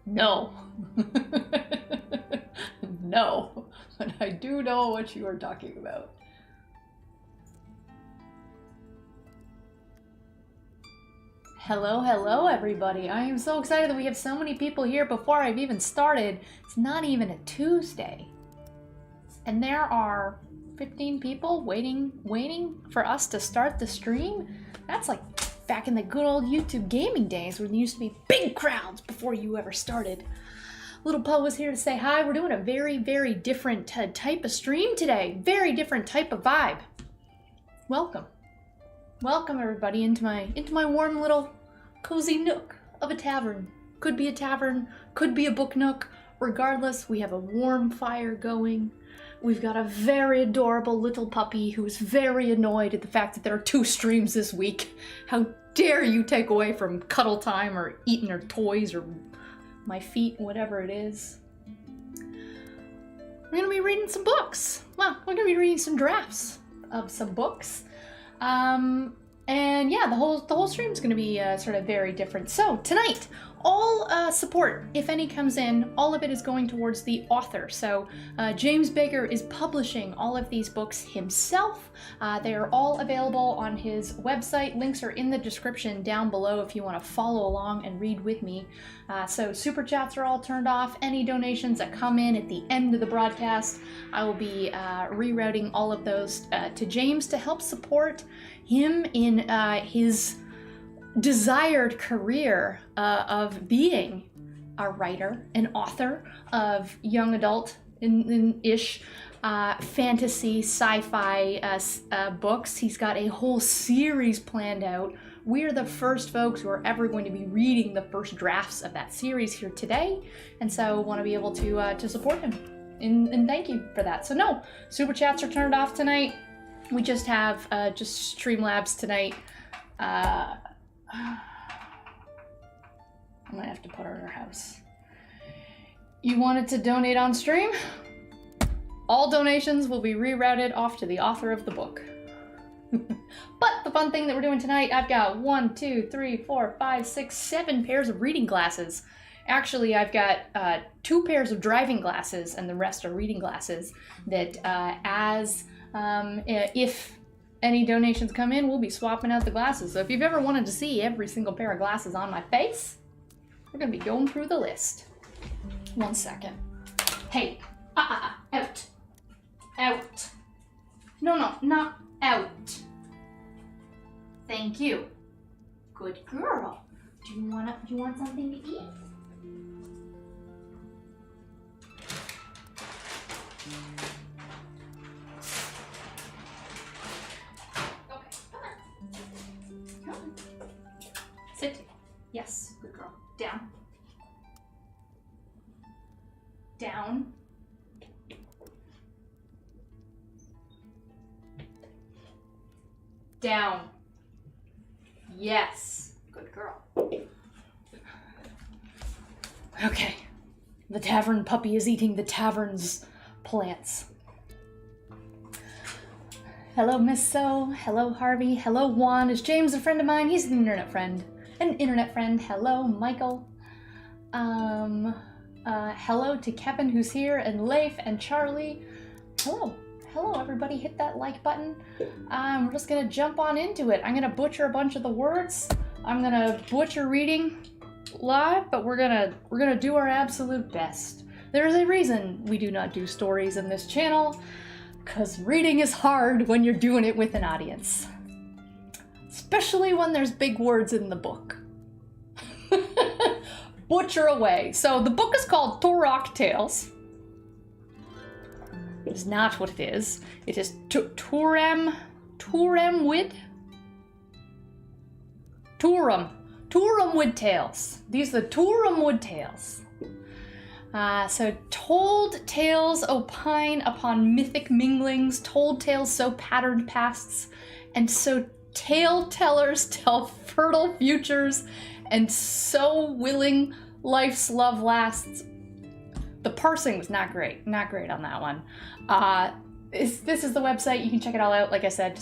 No. No. But I do know what you are talking about. Hello, hello everybody. I am so excited that we have so many people here before I've even started. It's not even a Tuesday. And there are 15 people waiting for us to start the stream. That's like back in the good old YouTube gaming days when there used to be big crowds before you ever started. Little Poe was here to say hi. We're doing a very, very different type of stream today. Very different type of vibe. Welcome. Welcome everybody into my warm little cozy nook of a tavern. Could be a tavern, could be a book nook. Regardless, we have a warm fire going. We've got a very adorable little puppy who's very annoyed at the fact that there are 2 streams this week. How dare you take away from cuddle time or eating her toys or my feet, whatever it is. We're gonna be reading some books. Well, we're gonna be reading some drafts of some books. And yeah, the whole stream's gonna be sort of very different. So tonight, all support, if any comes in, all of it is going towards the author. So James Baker is publishing all of these books himself. They are all available on his website. Links are in the description down below if you want to follow along and read with me. So super chats are all turned off. Any donations that come in at the end of the broadcast, I will be rerouting all of those to James to help support him in his desired career of being a writer, an author of young adult ish fantasy, sci-fi books. He's got a whole series planned out. We're the first folks who are ever going to be reading the first drafts of that series here today, and so want to be able to support him. And thank you for that. So no, super chats are turned off tonight. We just have just Streamlabs tonight. I might have to put her in her house. You wanted to donate on stream? All donations will be rerouted off to the author of the book. But the fun thing that we're doing tonight, I've got 1, 2, 3, 4, 5, 6, 7 pairs of reading glasses. Actually, I've got 2 pairs of driving glasses and the rest are reading glasses that if any donations come in, we'll be swapping out the glasses. So if you've ever wanted to see every single pair of glasses on my face, we're gonna be going through the list. 1 second. Hey, out. Out. No, not out. Thank you. Good girl. Do you want something to eat? Sit. Yes, good girl. Down. Down. Down. Yes, good girl. Okay. The tavern puppy is eating the tavern's plants. Hello, Miss So. Hello, Harvey. Hello, Juan. Is James a friend of mine? He's an internet friend. Hello, Michael. Hello to Kevin, who's here, and Leif and Charlie. Hello, everybody. Hit that like button. We're just gonna jump on into it. I'm gonna butcher a bunch of the words. I'm gonna butcher reading live, but we're gonna do our absolute best. There is a reason we do not do stories in this channel, because reading is hard when you're doing it with an audience. Especially when there's big words in the book. Butcher away. So the book is called Turok Tales. It is not what it is. It is Turam Wood Tales. These are the Turam Wood Tales. So told tales opine upon mythic minglings, told tales sow patterned pasts, and so tale tellers tell fertile futures, and so willing life's love lasts. The parsing was not great on that one. this is the website. You can check it all out. Like I said,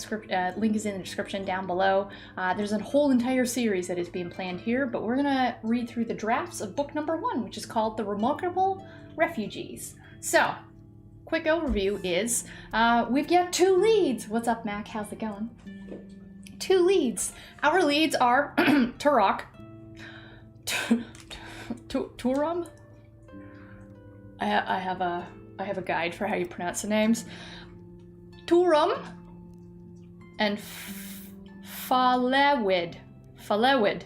link is in the description down below. There's a whole entire series that is being planned here, but we're gonna read through the drafts of book number 1, which is called The Remarkable Refugees. So, quick overview is, we've got 2 leads. What's up, Mac? How's it going? 2 leads. Our leads are Turok, Turam. I have a guide for how you pronounce the names. Turam and Falewid. Falewid.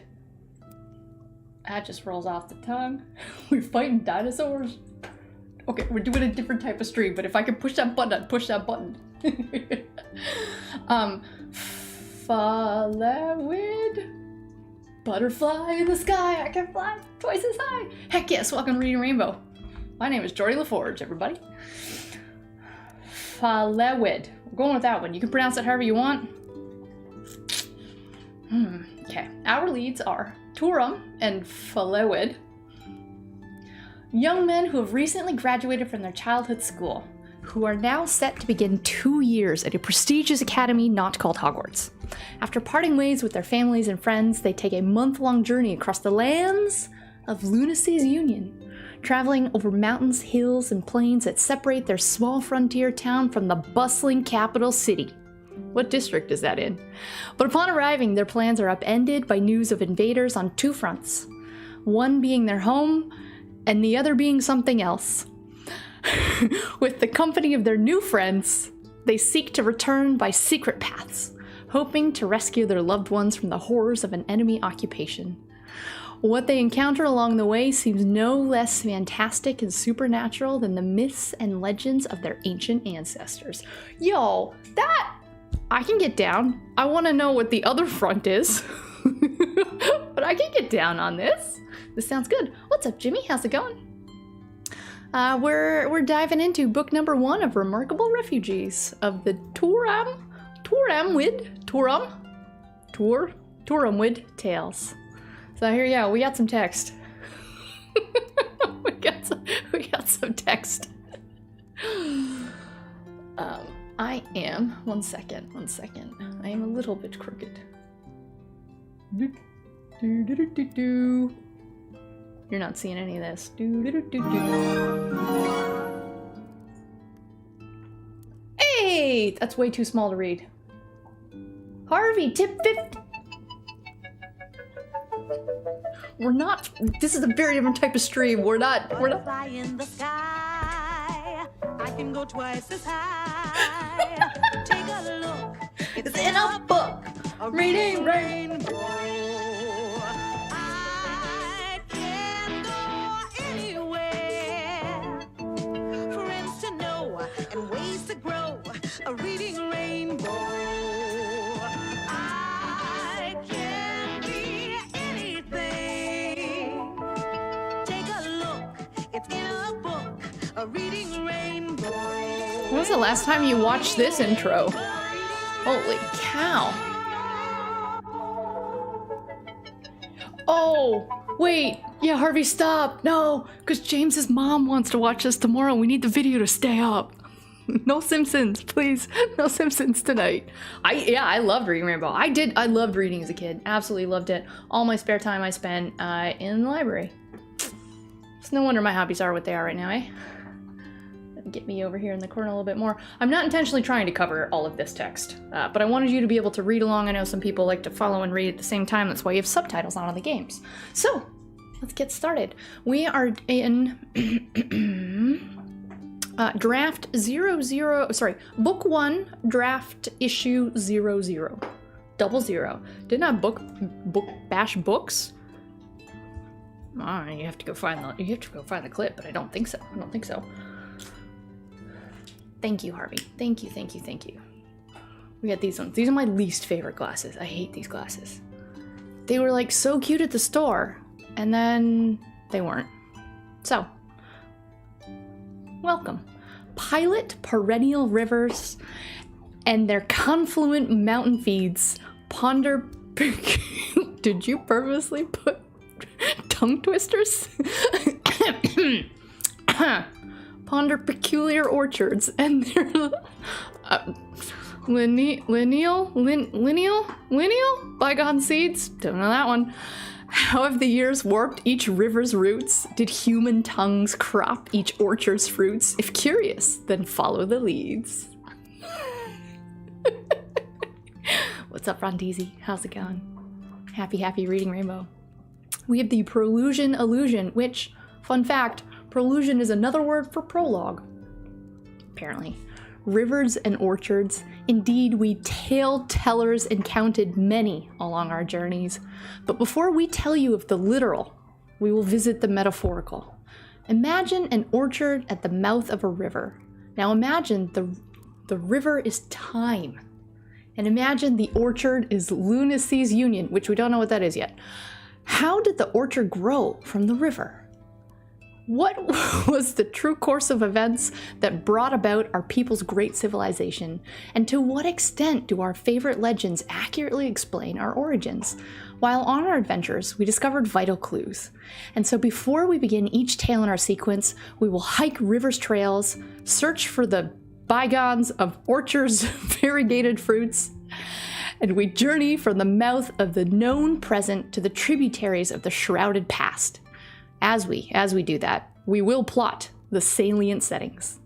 That just rolls off the tongue. We're fighting dinosaurs. Okay, we're doing a different type of stream, but if I can push that button, I'd push that button. Falewid. Butterfly in the sky. I can fly twice as high. Heck yes, welcome to Reading Rainbow. My name is Jordy LaForge, everybody. Falewid. We're going with that one. You can pronounce it however you want. Okay. Our leads are Turam and Falewid. Young men who have recently graduated from their childhood school, who are now set to begin 2 years at a prestigious academy not called Hogwarts. After parting ways with their families and friends, they take a month-long journey across the lands of Lunacy's Union, traveling over mountains, hills, and plains that separate their small frontier town from the bustling capital city. What district is that in? But upon arriving, their plans are upended by news of invaders on 2 fronts, one being their home, and the other being something else. With the company of their new friends, they seek to return by secret paths, hoping to rescue their loved ones from the horrors of an enemy occupation. What they encounter along the way seems no less fantastic and supernatural than the myths and legends of their ancient ancestors. Yo, that I can get down. I want to know what the other front is, but I can get down on this. This sounds good. What's up, Jimmy? How's it going? We're diving into book number 1 of Remarkable Refugees of the Turamwid Tales. So here, yeah, we got some text. we got some text. I am, one second. I am a little bit crooked. You're not seeing any of this. Hey, that's way too small to read. Harvey, tip 50. We're not, this is a very different type of stream. We're not. Fly in the sky. I can go twice as high. Take a look. It's in a book. Reading Rainbow. I can go anywhere. Friends to know and ways to grow. A reading rainbow. I can be anything. Take a look. It's in a book. A reading rainbow. When was the last time you watched this intro? Holy cow. Oh, wait. Yeah, Harvey, stop. No, because James's mom wants to watch this tomorrow. We need the video to stay up. No Simpsons, please. No Simpsons tonight. I loved reading Rainbow. I loved reading as a kid. Absolutely loved it. All my spare time I spent in the library. It's no wonder my hobbies are what they are right now, eh? Get me over here in the corner a little bit more. I'm not intentionally trying to cover all of this text, but I wanted you to be able to read along. I know some people like to follow and read at the same time. That's why you have subtitles on all the games. So, let's get started. We are in draft 00, sorry, book 1, draft issue 00. 00. Didn't I bash books? You have to go find the clip, but I don't think so. Thank you, Harvey. Thank you. We got these ones. These are my least favorite glasses. I hate these glasses. They were like so cute at the store, and then they weren't. So, welcome. Pilot perennial rivers and their confluent mountain feeds ponder. Did you purposely put tongue twisters? ponder peculiar orchards and their lineal bygone seeds. Don't know that one. How have the years warped each river's roots? Did human tongues crop each orchard's fruits? If curious, then follow the leads. What's up, Rondeezy? How's it going? Happy reading Rainbow. We have the Prolusion illusion, which, fun fact, Prolusion is another word for prologue. Apparently. Rivers and orchards. Indeed, we tale-tellers encountered many along our journeys. But before we tell you of the literal, we will visit the metaphorical. Imagine an orchard at the mouth of a river. Now imagine the river is time. And imagine the orchard is Lunacy's union, which we don't know what that is yet. How did the orchard grow from the river? What was the true course of events that brought about our people's great civilization? And to what extent do our favorite legends accurately explain our origins? While on our adventures, we discovered vital clues. And so before we begin each tale in our sequence, we will hike rivers' trails, search for the bygones of orchards' variegated fruits, and we journey from the mouth of the known present to the tributaries of the shrouded past. As we do that, we will plot the salient settings.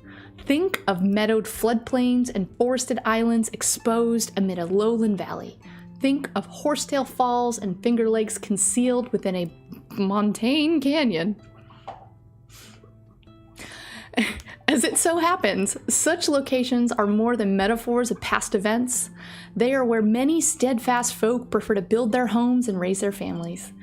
Think of meadowed floodplains and forested islands exposed amid a lowland valley. Think of Horsetail Falls and Finger Lakes concealed within a montane canyon. As it so happens, such locations are more than metaphors of past events. They are where many steadfast folk prefer to build their homes and raise their families.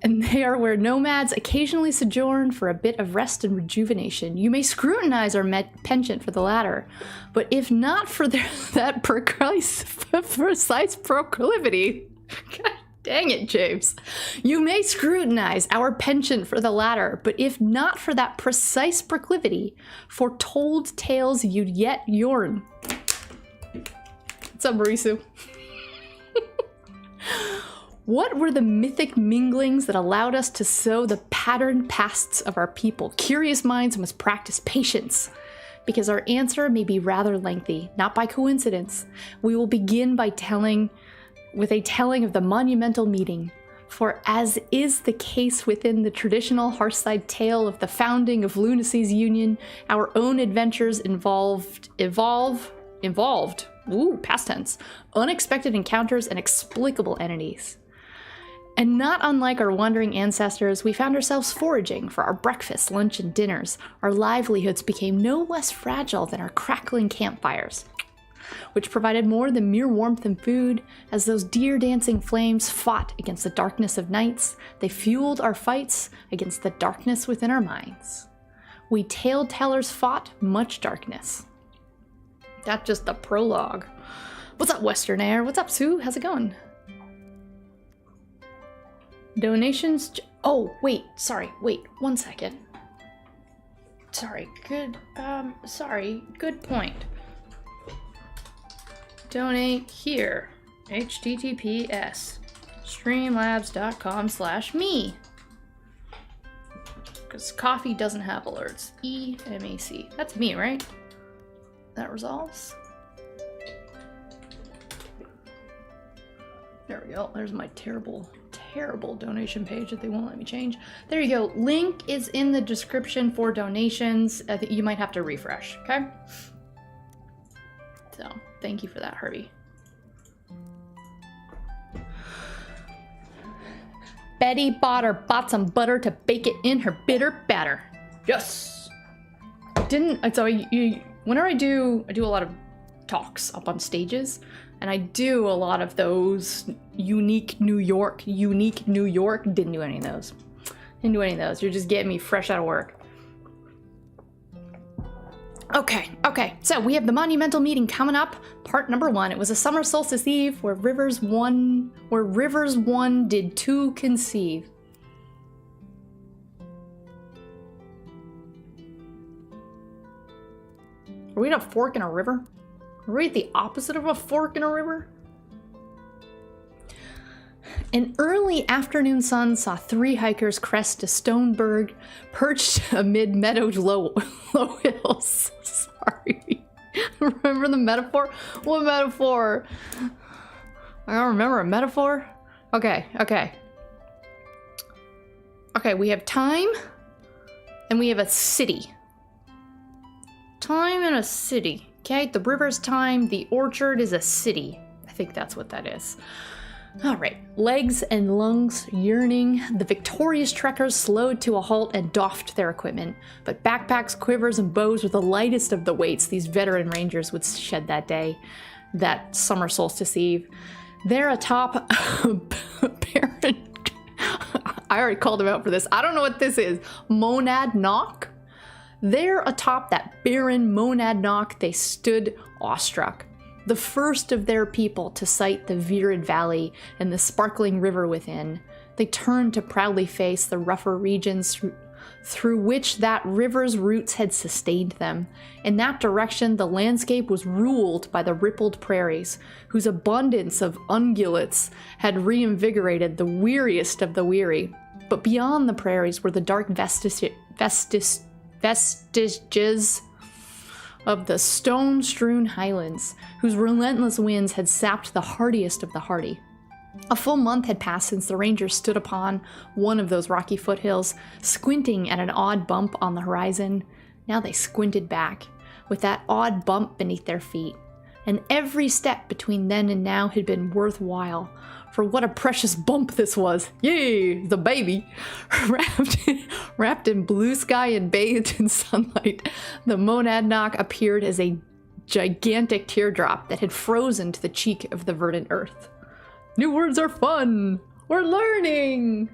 And they are where nomads occasionally sojourn for a bit of rest and rejuvenation. You may scrutinize our penchant for the latter, but if not for that precise proclivity, God dang it, James. You may scrutinize our penchant for the latter, but if not for that precise proclivity, foretold tales you'd yet yearn. What's up, Marisu? What were the mythic minglings that allowed us to sow the patterned pasts of our people? Curious minds must practice patience, because our answer may be rather lengthy, not by coincidence. We will begin by telling of the monumental meeting. For as is the case within the traditional Hearthside tale of the founding of Lunacy's union, our own adventures involved, past tense, unexpected encounters and inexplicable entities. And not unlike our wandering ancestors, we found ourselves foraging for our breakfast, lunch, and dinners. Our livelihoods became no less fragile than our crackling campfires, which provided more than mere warmth and food. As those deer-dancing flames fought against the darkness of nights, they fueled our fights against the darkness within our minds. We tale-tellers fought much darkness. That's just the prologue. What's up, Western Air? What's up, Sue? How's it going? Donations. Oh, wait, 1 second. Good point. Donate here. https streamlabs.com/me. Because coffee doesn't have alerts. EMAC. That's me, right? That resolves. There we go. There's my terrible donation page that they won't let me change. There you go. Link is in the description for donations. I think you might have to refresh, okay? So, thank you for that, Harvey. Betty bought some butter to bake it in her bitter batter. Yes! Whenever I do a lot of talks up on stages, and I do a lot of those unique New York, didn't do any of those. You're just getting me fresh out of work. Okay, so we have the monumental meeting coming up, part number 1. It was a summer solstice eve where rivers one did two conceive. Are we at a fork in a river? Are we at the opposite of a fork in a river? An early afternoon sun saw 3 hikers crest a stone berg perched amid meadowed low hills. Sorry. Remember the metaphor? What metaphor? I don't remember a metaphor? Okay. Okay, we have time and we have a city. Time and a city. Okay, the river's time, the orchard is a city. I think that's what that is. All right, legs and lungs yearning, the victorious trekkers slowed to a halt and doffed their equipment. But backpacks, quivers, and bows were the lightest of the weights these veteran rangers would shed that day, that summer solstice eve. There atop Baron... I already called him out for this. I don't know what this is. Monadnock? There atop that barren Monadnock, they stood awestruck. The first of their people to sight the Virid Valley and the sparkling river within. They turned to proudly face the rougher regions through which that river's roots had sustained them. In that direction, the landscape was ruled by the rippled prairies, whose abundance of ungulates had reinvigorated the weariest of the weary. But beyond the prairies were the dark vestiges of the stone-strewn highlands, whose relentless winds had sapped the hardiest of the hardy. A full month had passed since the rangers stood upon one of those rocky foothills, squinting at an odd bump on the horizon. Now they squinted back, with that odd bump beneath their feet. And every step between then and now had been worthwhile, for what a precious bump this was. Yay, the baby! Wrapped in blue sky and bathed in sunlight, the Monadnock appeared as a gigantic teardrop that had frozen to the cheek of the verdant earth. New words are fun! We're learning!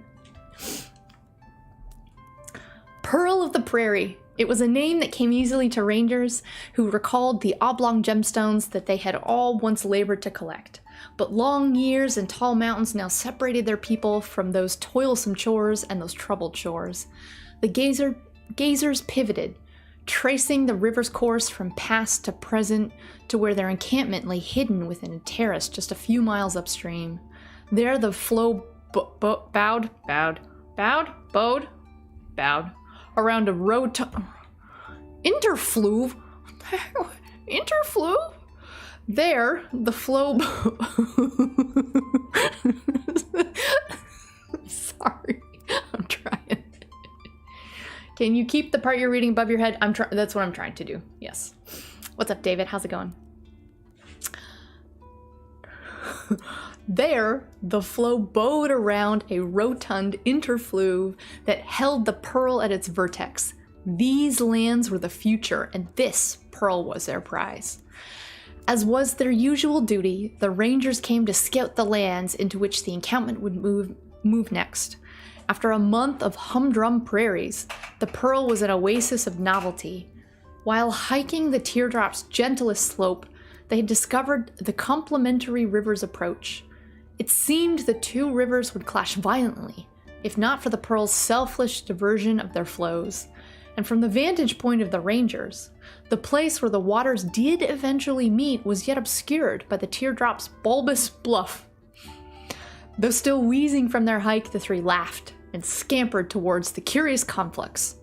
Pearl of the Prairie. It was a name that came easily to rangers who recalled the oblong gemstones that they had all once labored to collect. But long years and tall mountains now separated their people from those toilsome chores and those troubled shores. The gazers pivoted, tracing the river's course from past to present to where their encampment lay hidden within a terrace just a few miles upstream. There the flow bowed around a road interfluve. Interfluve? There, the flow... Sorry, I'm trying. Can you keep the part you're reading above your head? That's what I'm trying to do, yes. What's up, David? How's it going? There, the flow bowed around a rotund interfluve that held the pearl at its vertex. These lands were the future, and this pearl was their prize. As was their usual duty, the rangers came to scout the lands into which the encampment would move next. After a month of humdrum prairies, the pearl was an oasis of novelty. While hiking the teardrop's gentlest slope, they had discovered the complementary river's approach. It seemed the two rivers would clash violently, if not for the pearl's selfless diversion of their flows. And from the vantage point of the rangers, the place where the waters did eventually meet was yet obscured by the teardrop's bulbous bluff. Though still wheezing from their hike, the three laughed and scampered towards the curious conflux.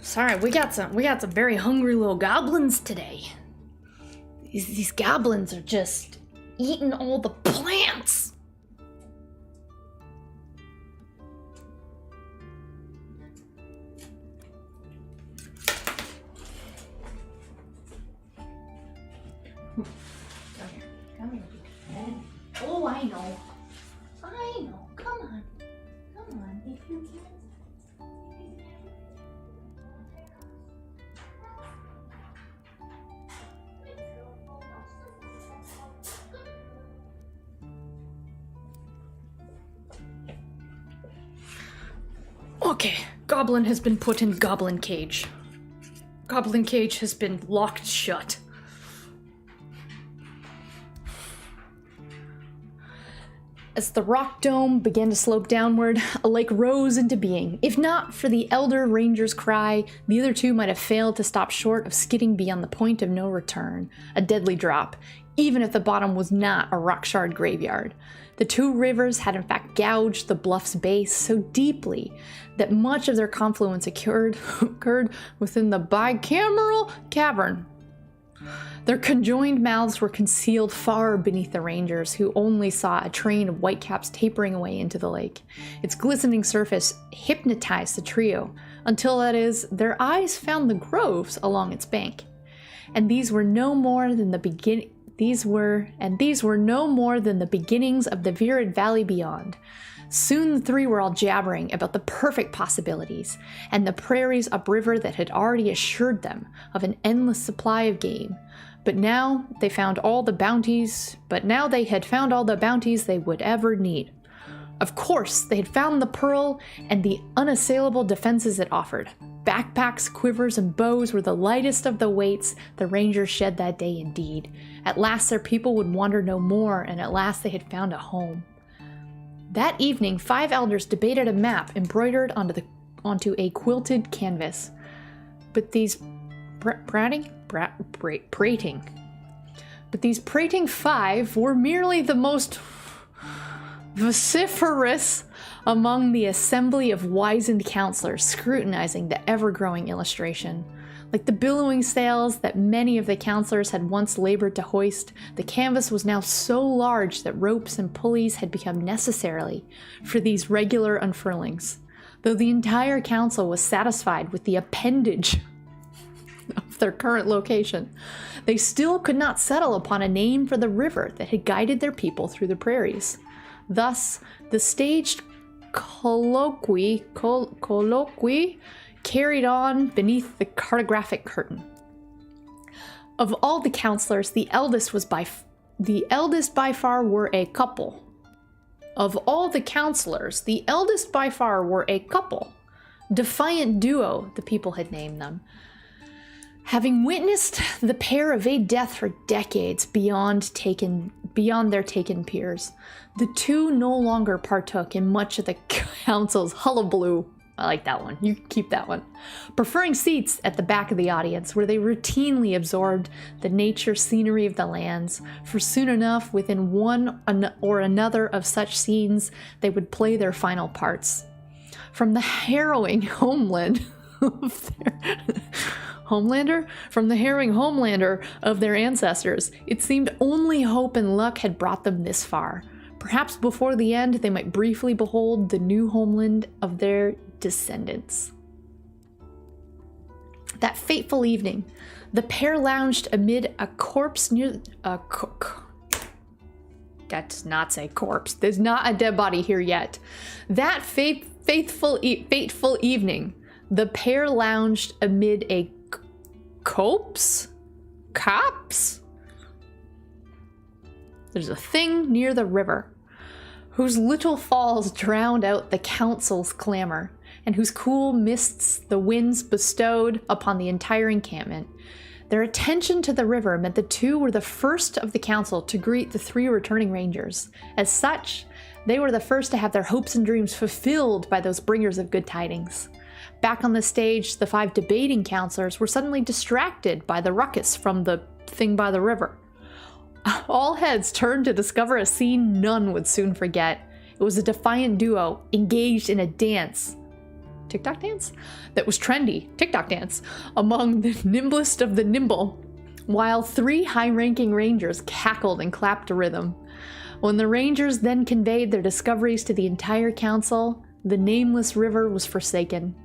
Sorry, we got some very hungry little goblins today. These goblins are just eating all the plants. Come here. Oh, I know. Come on. If you can. Okay, Goblin has been put in Goblin Cage. Goblin Cage has been locked shut. As the rock dome began to slope downward, a lake rose into being. If not for the elder ranger's cry, the other two might have failed to stop short of skidding beyond the point of no return, a deadly drop, even if the bottom was not a rock shard graveyard. The two rivers had in fact gouged the bluff's base so deeply that much of their confluence occurred within the bicameral cavern. Their conjoined mouths were concealed far beneath the rangers, who only saw a train of whitecaps tapering away into the lake. Its glistening surface hypnotized the trio, until, that is, their eyes found the groves along its bank. And these were no more than the beginnings of the virid valley beyond. Soon the three were all jabbering about the perfect possibilities, and the prairies upriver that had already assured them of an endless supply of game. But now they had found all the bounties they would ever need. Of course, they had found the pearl and the unassailable defenses it offered. Backpacks, quivers, and bows were the lightest of the weights the rangers shed that day indeed. At last their people would wander no more, and at last they had found a home. That evening, 5 elders debated a map embroidered onto a quilted canvas. But these prating 5 were merely the most vociferous among the assembly of wizened counselors scrutinizing the ever-growing illustration. Like the billowing sails that many of the counselors had once labored to hoist, the canvas was now so large that ropes and pulleys had become necessary for these regular unfurlings. Though the entire council was satisfied with the appendage of their current location, they still could not settle upon a name for the river that had guided their people through the prairies. Thus, the staged colloquy carried on beneath the cartographic curtain. Of all the counselors, the eldest by far were a couple. Defiant duo, the people had named them. Having witnessed the pair evade death for decades beyond their taken peers, the two no longer partook in much of the council's hullabaloo. I like that one. You can keep that one. Preferring seats at the back of the audience, where they routinely absorbed the nature scenery of the lands, for soon enough, within one or another of such scenes, they would play their final parts. From the harrowing homeland of their ancestors, it seemed only hope and luck had brought them this far. Perhaps before the end, they might briefly behold the new homeland of their descendants. That fateful evening, the pair lounged amid a corpse near that does not say corpse. There's not a dead body here yet. That fateful evening, the pair lounged amid a copse? There's a thing near the river, whose little falls drowned out the council's clamor, and whose cool mists the winds bestowed upon the entire encampment. Their attention to the river meant the two were the first of the council to greet the 3 returning rangers. As such, they were the first to have their hopes and dreams fulfilled by those bringers of good tidings. Back on the stage, the 5 debating counselors were suddenly distracted by the ruckus from the thing by the river. All heads turned to discover a scene none would soon forget. It was a defiant duo engaged in a dance. TikTok dance? That was trendy. TikTok dance. Among the nimblest of the nimble, while 3 high-ranking rangers cackled and clapped to rhythm. When the rangers then conveyed their discoveries to the entire council, the nameless river was forsaken.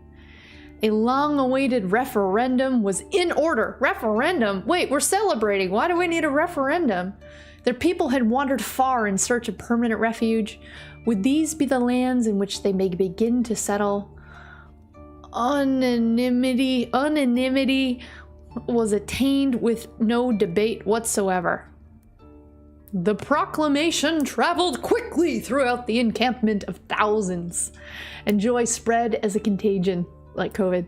A long-awaited referendum was in order. Referendum? Wait, we're celebrating. Why do we need a referendum? Their people had wandered far in search of permanent refuge. Would these be the lands in which they may begin to settle? Unanimity was attained with no debate whatsoever. The proclamation traveled quickly throughout the encampment of thousands, and joy spread as a contagion, like COVID.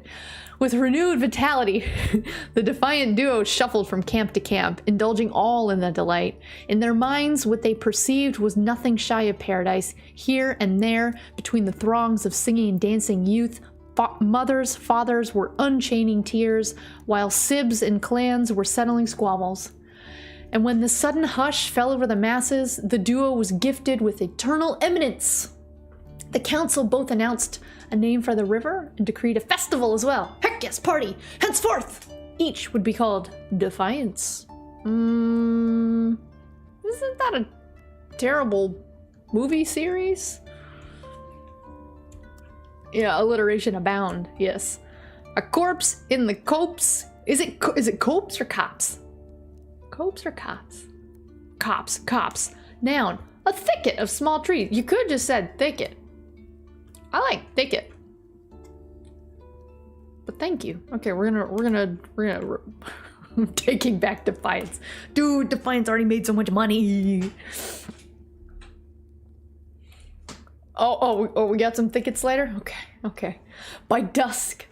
With renewed vitality, the defiant duo shuffled from camp to camp, indulging all in the delight. In their minds, what they perceived was nothing shy of paradise. Here and there, between the throngs of singing and dancing youth, mothers, fathers were unchaining tears, while sibs and clans were settling squabbles. And when the sudden hush fell over the masses, the duo was gifted with eternal eminence. The council both announced a name for the river and decreed a festival as well. Heck yes, party! Henceforth, each would be called Defiance. Isn't that a terrible movie series? Yeah, alliteration abound, yes. A corpse in the copse. Is it copes or cops? Copes or cops? Cops. Noun. A thicket of small trees. You could just said thicket. I like thicket. But thank you. Okay, we're gonna taking back Defiance. Dude, Defiance already made so much money. Oh, we got some thickets later? Okay. By dusk,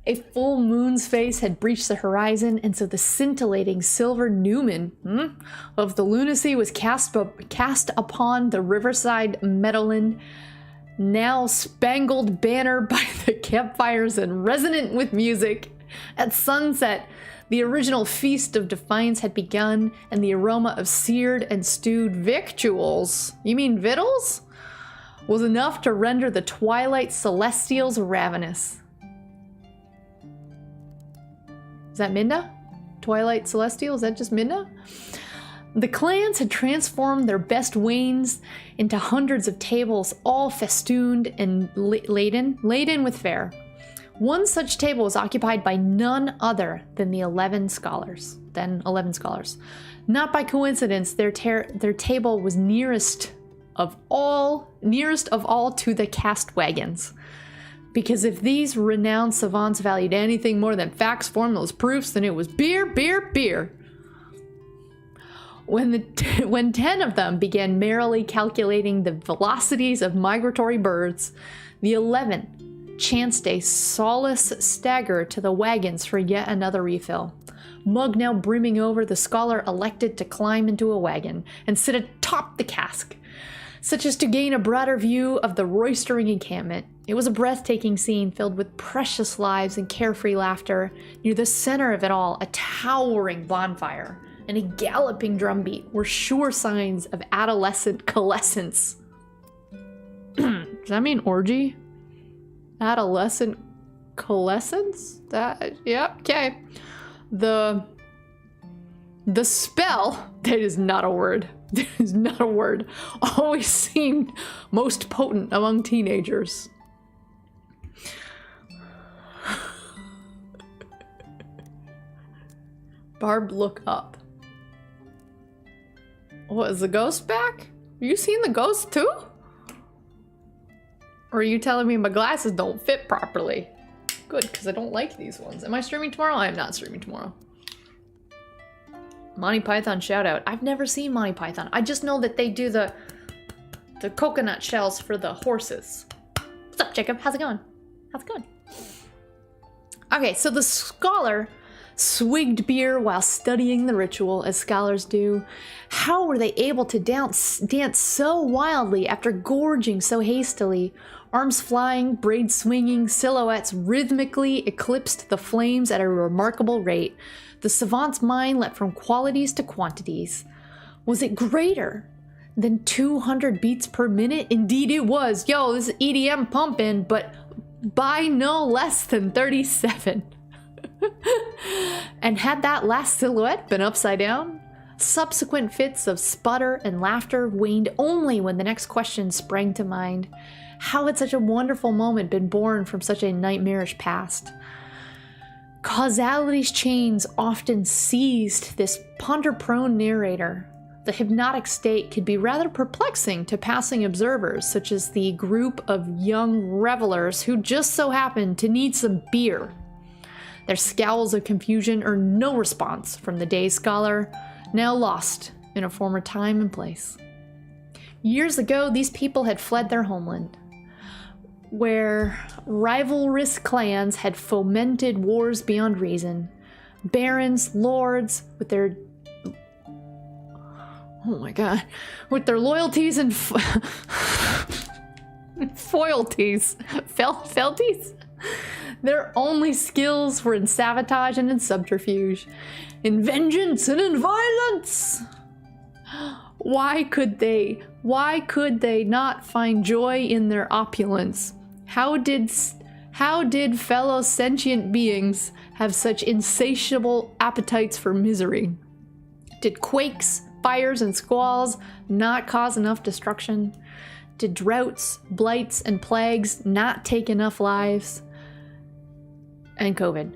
a full moon's face had breached the horizon, and so the scintillating silver numen of the Lunacy was cast upon the riverside meadowland, now spangled banner by the campfires and resonant with music. At sunset, the original feast of Defiance had begun, and the aroma of seared and stewed victuals, you mean victuals, was enough to render the Twilight Celestials ravenous. Is that Minda? Twilight Celestial? Is that just Minda? The clans had transformed their best wains into hundreds of tables, all festooned and laden with fare. One such table was occupied by none other than the 11 scholars. Not by coincidence, their table was nearest of all to the cast wagons. Because if these renowned savants valued anything more than facts, formulas, proofs, then it was beer. When 10 of them began merrily calculating the velocities of migratory birds, the 11 chanced a solace stagger to the wagons for yet another refill. Mug now brimming over, the scholar elected to climb into a wagon and sit atop the cask, such as to gain a broader view of the roistering encampment. It was a breathtaking scene filled with precious lives and carefree laughter. Near the center of it all, a towering bonfire and a galloping drumbeat were sure signs of adolescent coalescence. Does that mean orgy? Adolescent coalescence? Yep, okay. The spell, that is not a word. That is not a word. Always seemed most potent among teenagers. Barb, look up. What, is the ghost back? You seen the ghost too? Or are you telling me my glasses don't fit properly? Good, because I don't like these ones. Am I streaming tomorrow? I am not streaming tomorrow. Monty Python shout out. I've never seen Monty Python. I just know that they do the coconut shells for the horses. What's up, Jacob? How's it going? Okay, so the scholar swigged beer while studying the ritual, as scholars do. How were they able to dance so wildly after gorging so hastily? Arms flying, braids swinging, silhouettes rhythmically eclipsed the flames at a remarkable rate. The savant's mind leapt from qualities to quantities. Was it greater than 200 beats per minute? Indeed it was. Yo, this is EDM pumping, but by no less than 37. And had that last silhouette been upside down, subsequent fits of sputter and laughter waned only when the next question sprang to mind. How had such a wonderful moment been born from such a nightmarish past? Causality's chains often seized this ponder-prone narrator. The hypnotic state could be rather perplexing to passing observers, such as the group of young revelers who just so happened to need some beer. Their scowls of confusion earned no response from the dazed scholar, now lost in a former time and place. Years ago, these people had fled their homeland. where rivalrous clans had fomented wars beyond reason. Barons, lords, with their... Oh my god. With their loyalties and foilties. Felties? Their only skills were in sabotage and in subterfuge. In vengeance and in violence! Why could they not find joy in their opulence? How did fellow sentient beings have such insatiable appetites for misery? Did quakes, fires, and squalls not cause enough destruction? Did droughts, blights, and plagues not take enough lives? And COVID.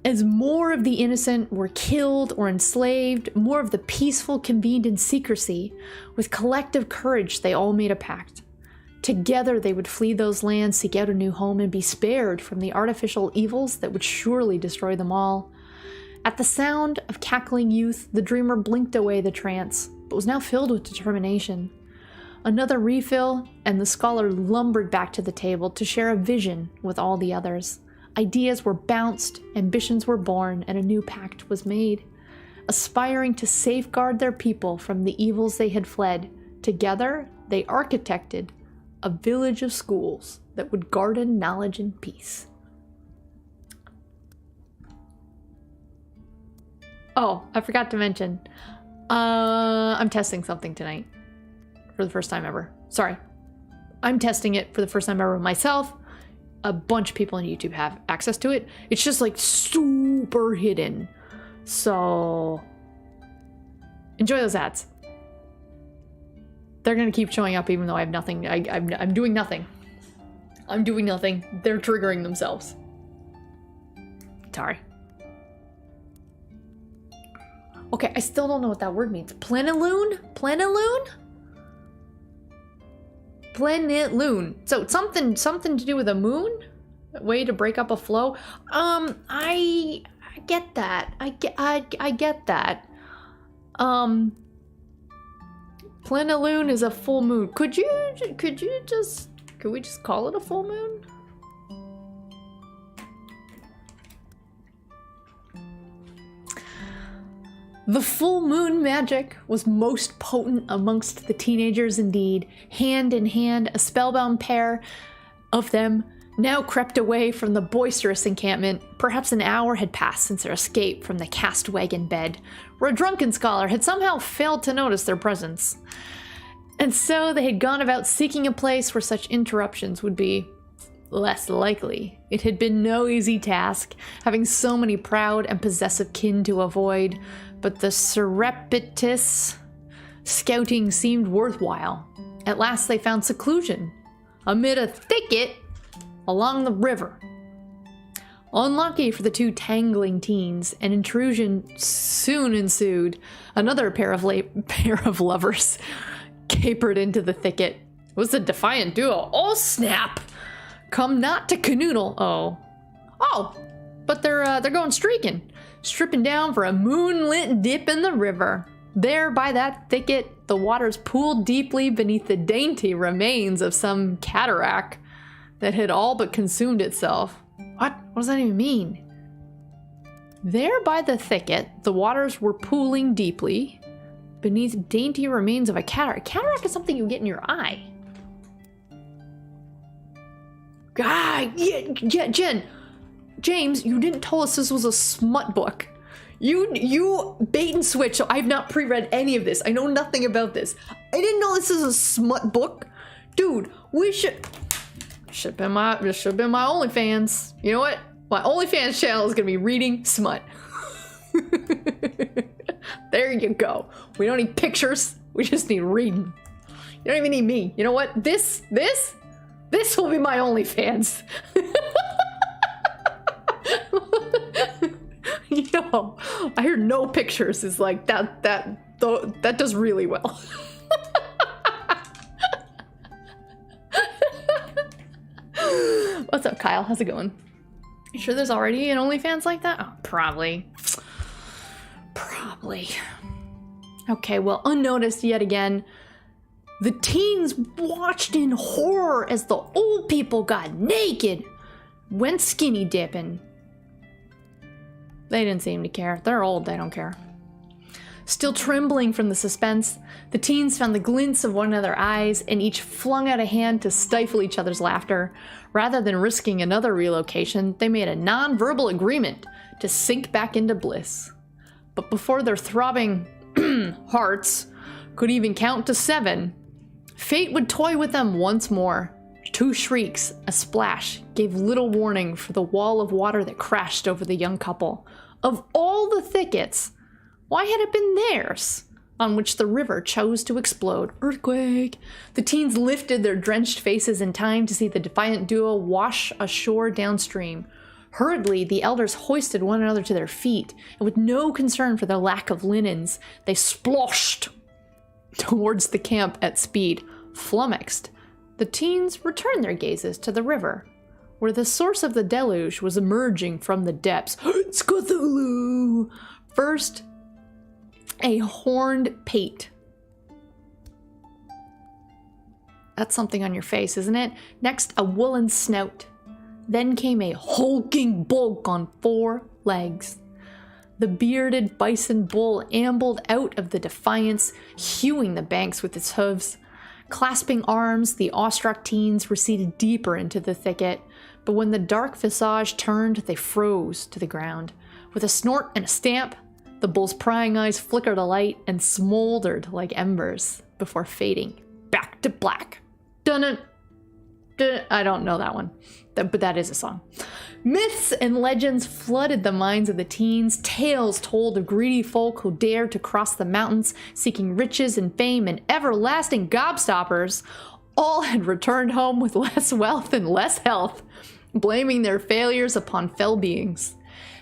As more of the innocent were killed or enslaved, more of the peaceful convened in secrecy. With collective courage, they all made a pact. Together they would flee those lands, seek out a new home, and be spared from the artificial evils that would surely destroy them all. At the sound of cackling youth, the dreamer blinked away the trance, but was now filled with determination. Another refill, and the scholar lumbered back to the table to share a vision with all the others. Ideas were bounced, ambitions were born, and a new pact was made. Aspiring to safeguard their people from the evils they had fled, together they architected a village of schools that would garden knowledge and peace. Oh, I forgot to mention. I'm testing something tonight. For the first time ever. Sorry. I'm testing it for the first time ever myself. A bunch of people on YouTube have access to it. It's just like super hidden. So enjoy those ads. They're gonna keep showing up even though I have nothing. I'm doing nothing. I'm doing nothing. They're triggering themselves. Sorry. Okay, I still don't know what that word means. Plenilune? Plenilune? Loon. So it's something to do with a moon? A way to break up a flow? I get that. I get that. Plenilune is a full moon. Could we just call it a full moon? The full moon magic was most potent amongst the teenagers indeed. Hand in hand, a spellbound pair of them now crept away from the boisterous encampment. Perhaps an hour had passed since their escape from the cast wagon bed, where a drunken scholar had somehow failed to notice their presence. And so they had gone about seeking a place where such interruptions would be less likely. It had been no easy task, having so many proud and possessive kin to avoid, but the surreptitious scouting seemed worthwhile. At last they found seclusion amid a thicket along the river. Unlucky for the two tangling teens, an intrusion soon ensued. Another pair of lovers capered into the thicket. It was a defiant duo. Oh snap! Come not to canoodle. Oh, but they're going streaking. Stripping down for a moonlit dip in the river. There by that thicket, the waters pooled deeply beneath the dainty remains of some cataract that had all but consumed itself. What does that even mean? There by the thicket, the waters were pooling deeply beneath dainty remains of a cataract. Cataract is something you get in your eye. Yeah, Jen. James, you didn't tell us this was a smut book. You bait and switch, so I've not pre-read any of this. I know nothing about this. I didn't know this is a smut book. Dude, this should have been my OnlyFans. You know what? My OnlyFans channel is gonna be reading smut. There you go. We don't need pictures, we just need reading. You don't even need me. You know what? This will be my OnlyFans. Yo, I heard no pictures is like that does really well. What's up, Kyle? How's it going? You sure there's already an OnlyFans like that? Oh, probably. Okay, well, unnoticed yet again, The teens watched in horror as the old people got naked, went skinny dipping. They didn't seem to care. They're old, they don't care. Still trembling from the suspense, the teens found the glints of one another's eyes and each flung out a hand to stifle each other's laughter. Rather than risking another relocation, they made a non-verbal agreement to sink back into bliss. But before their throbbing hearts could even count to 7, fate would toy with them once more. 2 shrieks, a splash, gave little warning for the wall of water that crashed over the young couple. Of all the thickets, why had it been theirs? On which the river chose to explode. Earthquake! The teens lifted their drenched faces in time to see the defiant duo wash ashore downstream. Hurriedly, the elders hoisted one another to their feet, and with no concern for their lack of linens, they sploshed towards the camp at speed. Flummoxed, the teens returned their gazes to the river, where the source of the deluge was emerging from the depths. It's Cthulhu! First, a horned pate. That's something on your face, isn't it? Next, a woolen snout. Then came a hulking bulk on 4 legs. The bearded bison bull ambled out of the Defiance, hewing the banks with its hooves. Clasping arms, the awestruck teens receded deeper into the thicket, but when the dark visage turned, they froze to the ground. With a snort and a stamp, the bull's prying eyes flickered a light and smoldered like embers before fading back to black. Dun-dun. I don't know that one, but that is a song. Myths and legends flooded the minds of the teens. Tales told of greedy folk who dared to cross the mountains, seeking riches and fame and everlasting gobstoppers. All had returned home with less wealth and less health, blaming their failures upon fell beings.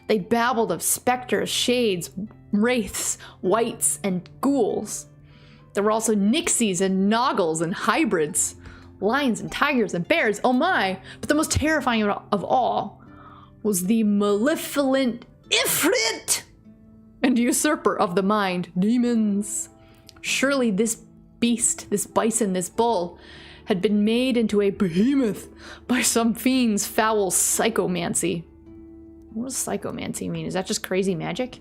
They babbled of specters, shades, wraiths, wights, and ghouls. There were also nixies and noggles and hybrids. Lions and tigers and bears, oh my! But the most terrifying of all was the malevolent Ifrit and usurper of the mind, demons. Surely this beast, this bison, this bull, had been made into a behemoth by some fiend's foul psychomancy. What does psychomancy mean? Is that just crazy magic?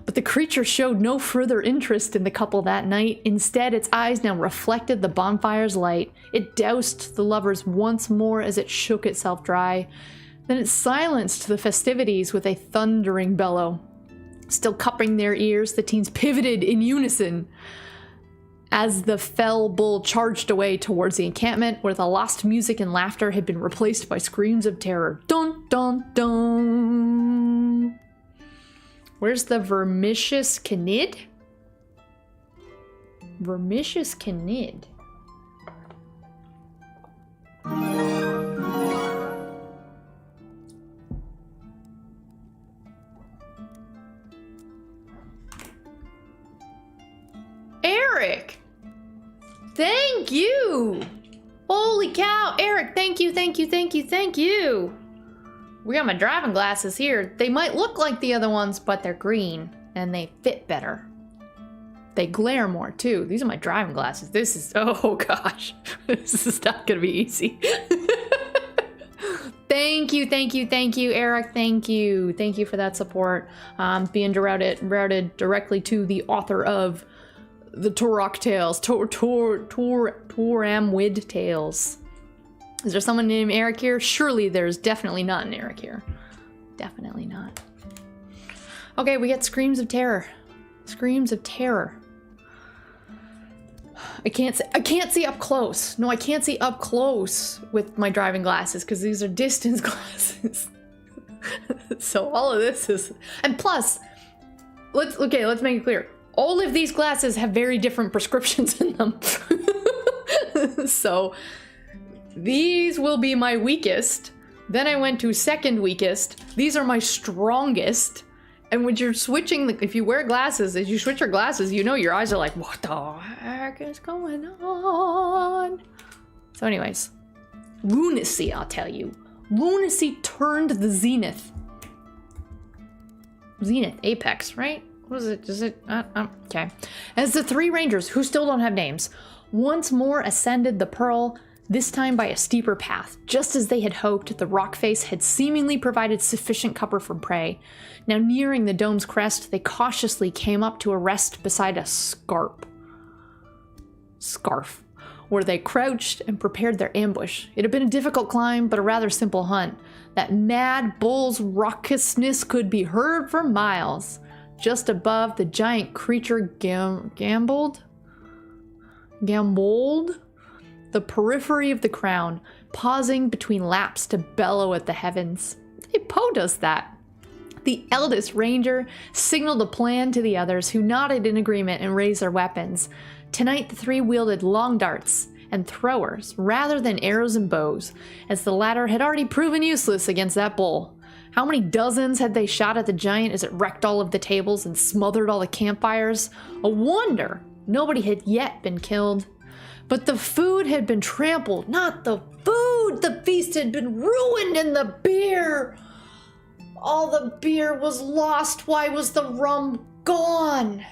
But the creature showed no further interest in the couple that night. Instead, its eyes now reflected the bonfire's light. It doused the lovers once more as it shook itself dry. Then it silenced the festivities with a thundering bellow. Still cupping their ears, the teens pivoted in unison as the fell bull charged away towards the encampment, where the lost music and laughter had been replaced by screams of terror. Dun, dun, dun! Where's the Vermicious Canid? Vermicious Canid. Eric! Thank you! Holy cow! Eric, thank you, thank you, thank you, thank you! We got my driving glasses here. They might look like the other ones, but they're green and they fit better. They glare more too. These are my driving glasses. This is, oh gosh, this is not gonna be easy. Thank you, thank you, thank you, Eric. Thank you. Thank you for that support. Being routed directly to the author of the Turok Tales, Turamwid Tales. Is there someone named Eric here? Surely there's definitely not an Eric here. Definitely not. Okay, we get screams of terror. Screams of terror. I can't see up close. No, I can't see up close with my driving glasses because these are distance glasses. So all of this is, and plus, let's make it clear. All of these glasses have very different prescriptions in them. So these will be my weakest. Then I went to second weakest. These are my strongest. And when you're switching, if you wear glasses, as you switch your glasses, you know your eyes are like, what the heck is going on? So anyways, Lunacy, I'll tell you. Lunacy turned the Zenith. Zenith Apex, right? What is it? Is it? Okay. As the 3 rangers, who still don't have names, once more ascended the Pearl, this time by a steeper path. Just as they had hoped, the rock face had seemingly provided sufficient cover for prey. Now nearing the dome's crest, they cautiously came up to a rest beside a scarf, where they crouched and prepared their ambush. It had been a difficult climb, but a rather simple hunt. That mad bull's raucousness could be heard for miles. Just above, the giant creature gamboled the periphery of the crown, pausing between laps to bellow at the heavens. Hey, Poe does that. The eldest ranger signaled a plan to the others, who nodded in agreement and raised their weapons. Tonight, the three wielded long darts and throwers rather than arrows and bows, as the latter had already proven useless against that bull. How many dozens had they shot at the giant as it wrecked all of the tables and smothered all the campfires? A wonder nobody had yet been killed. But the food had been trampled. Not the food! The feast had been ruined, and the beer! All the beer was lost. Why was the rum gone?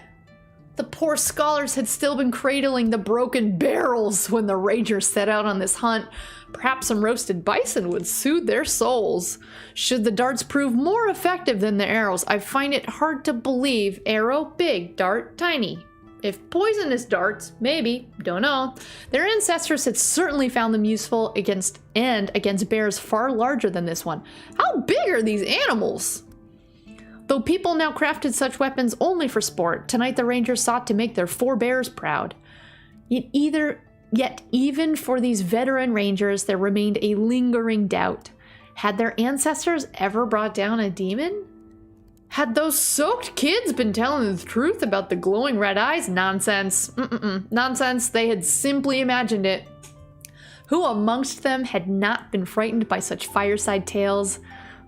The poor scholars had still been cradling the broken barrels when the rangers set out on this hunt. Perhaps some roasted bison would soothe their souls. Should the darts prove more effective than the arrows, I find it hard to believe. Arrow, big, dart, tiny. If poisonous darts, maybe, don't know. Their ancestors had certainly found them useful against bears far larger than this one. How big are these animals? Though people now crafted such weapons only for sport, tonight the rangers sought to make their forebears proud. Yet even for these veteran rangers, there remained a lingering doubt. Had their ancestors ever brought down a demon? Had those soaked kids been telling the truth about the glowing red eyes? Nonsense. Nonsense. They had simply imagined it. Who amongst them had not been frightened by such fireside tales?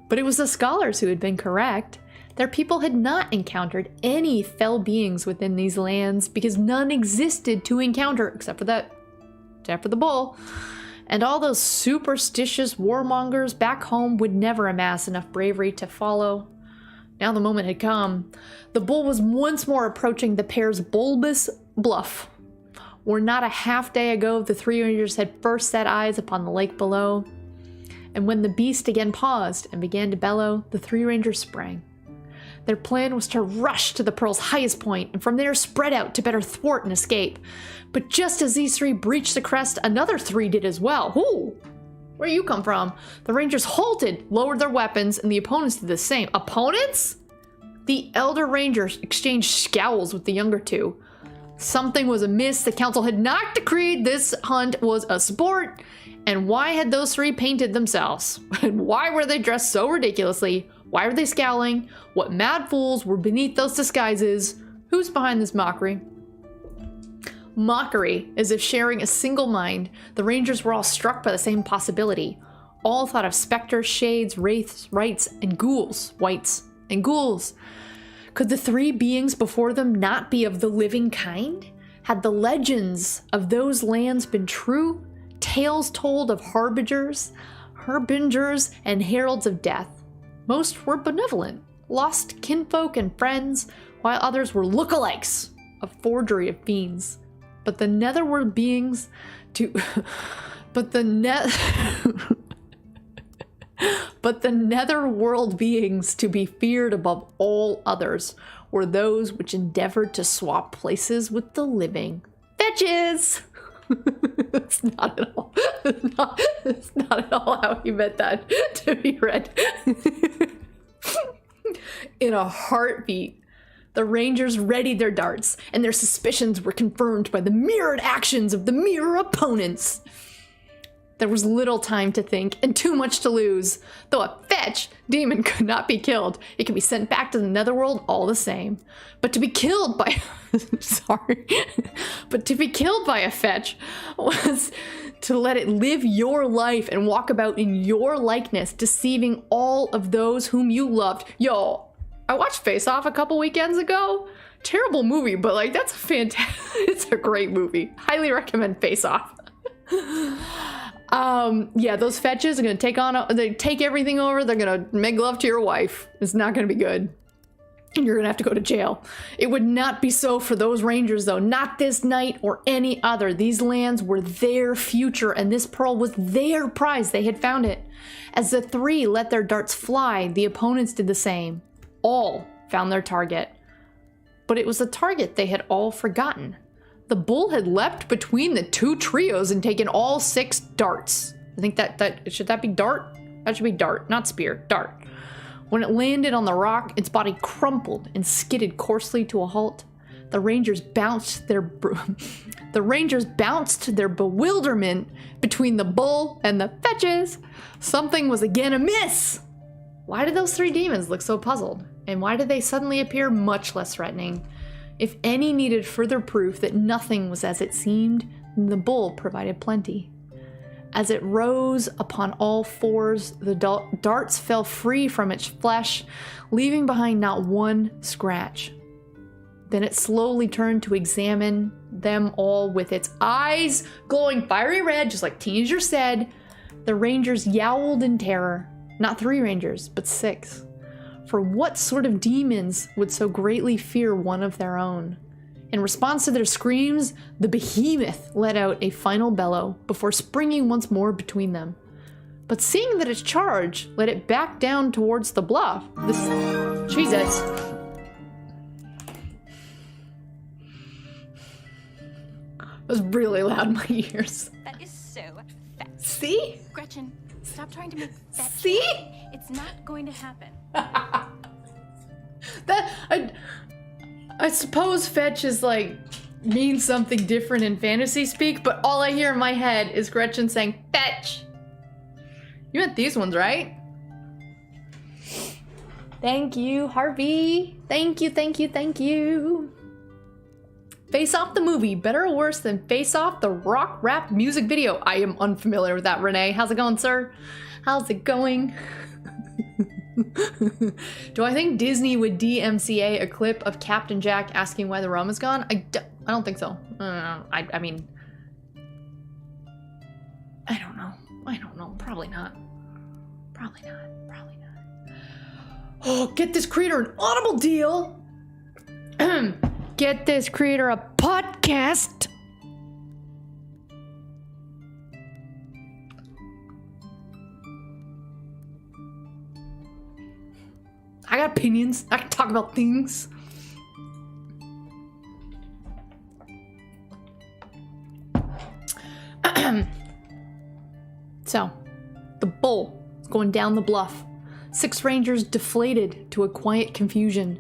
But it was the scholars who had been correct. Their people had not encountered any fell beings within these lands, because none existed to encounter except for the bull. And all those superstitious warmongers back home would never amass enough bravery to follow. Now the moment had come. The bull was once more approaching the pair's bulbous bluff, where not a half day ago the three rangers had first set eyes upon the lake below. And when the beast again paused and began to bellow, the three rangers sprang. Their plan was to rush to the Pearl's highest point, and from there spread out to better thwart and escape. But just as these three breached the crest, another three did as well. Who? Where you come from? The rangers halted, lowered their weapons, and the opponents did the same. Opponents? The elder rangers exchanged scowls with the younger two. Something was amiss. The council had not decreed this hunt was a sport. And why had those three painted themselves? And why were they dressed so ridiculously? Why were they scowling? What mad fools were beneath those disguises? Who's behind this mockery? Mockery, as if sharing a single mind, the rangers were all struck by the same possibility. All thought of specters, shades, wraiths, wights, and ghouls. Could the three beings before them not be of the living kind? Had the legends of those lands been true? Tales told of harbingers, and heralds of death. Most were benevolent, lost kinfolk and friends, while others were lookalikes, a forgery of fiends. But the netherworld beings to but the netherworld beings to be feared above all others were those which endeavored to swap places with the living. Fetches! It's not at all. It's not at all how he meant that to be read. In a heartbeat, the rangers readied their darts, and their suspicions were confirmed by the mirrored actions of the mirror opponents. There was little time to think, and too much to lose. Though a fetch demon could not be killed, it could be sent back to the netherworld all the same. But to be killed by... But to be killed by a fetch was to let it live your life and walk about in your likeness, deceiving all of those whom you loved. Yo, I watched Face Off a couple weekends ago. Terrible movie, but like that's fantastic. It's a great movie. Highly recommend Face Off. Yeah, those fetches are gonna take everything over. They're gonna make love to your wife. It's not gonna be good. and you're gonna have to go to jail. It would not be so for those rangers, though. Not this night or any other. These lands were their future, and this pearl was their prize. They had found it. As the three let their darts fly, the opponents did the same. All found their target. But it was the target they had all forgotten. The bull had leapt between the two trios and taken all 6 darts. I think that should that be dart? That should be dart, not spear. Dart. When it landed on the rock, its body crumpled and skidded coarsely to a halt. The rangers bounced their bewilderment between the bull and the fetches. Something was again amiss. Why did those 3 demons look so puzzled? And why did they suddenly appear much less threatening? If any needed further proof that nothing was as it seemed, then the bull provided plenty. As it rose upon all 4s, the darts fell free from its flesh, leaving behind not one scratch. Then it slowly turned to examine them all with its eyes glowing fiery red, just like Teenager said. The rangers yowled in terror. Not 3 rangers, but 6. For what sort of demons would so greatly fear one of their own? In response to their screams, the Behemoth let out a final bellow before springing once more between them. But seeing that its charge led it back down towards the bluff, Jesus. It was really loud in my ears. That is so fast. See? Gretchen, stop trying to make that. See? It's not going to happen. I suppose fetch is like means something different in fantasy speak, but all I hear in my head is Gretchen saying fetch. You meant these ones, right? Thank you, Harvey. Thank you, thank you, thank you. Face Off the movie, better or worse than Face Off the rock rap music video? I am unfamiliar with that, Renee. How's it going, sir? How's it going? Do I think Disney would DMCA a clip of Captain Jack asking why the rum is gone? I don't think so. I mean, I don't know. Probably not. Probably not. Oh, get this creator an Audible deal. Get this creator a podcast. I got opinions. I can talk about things. So, the bull is going down the bluff. 6 rangers deflated to a quiet confusion.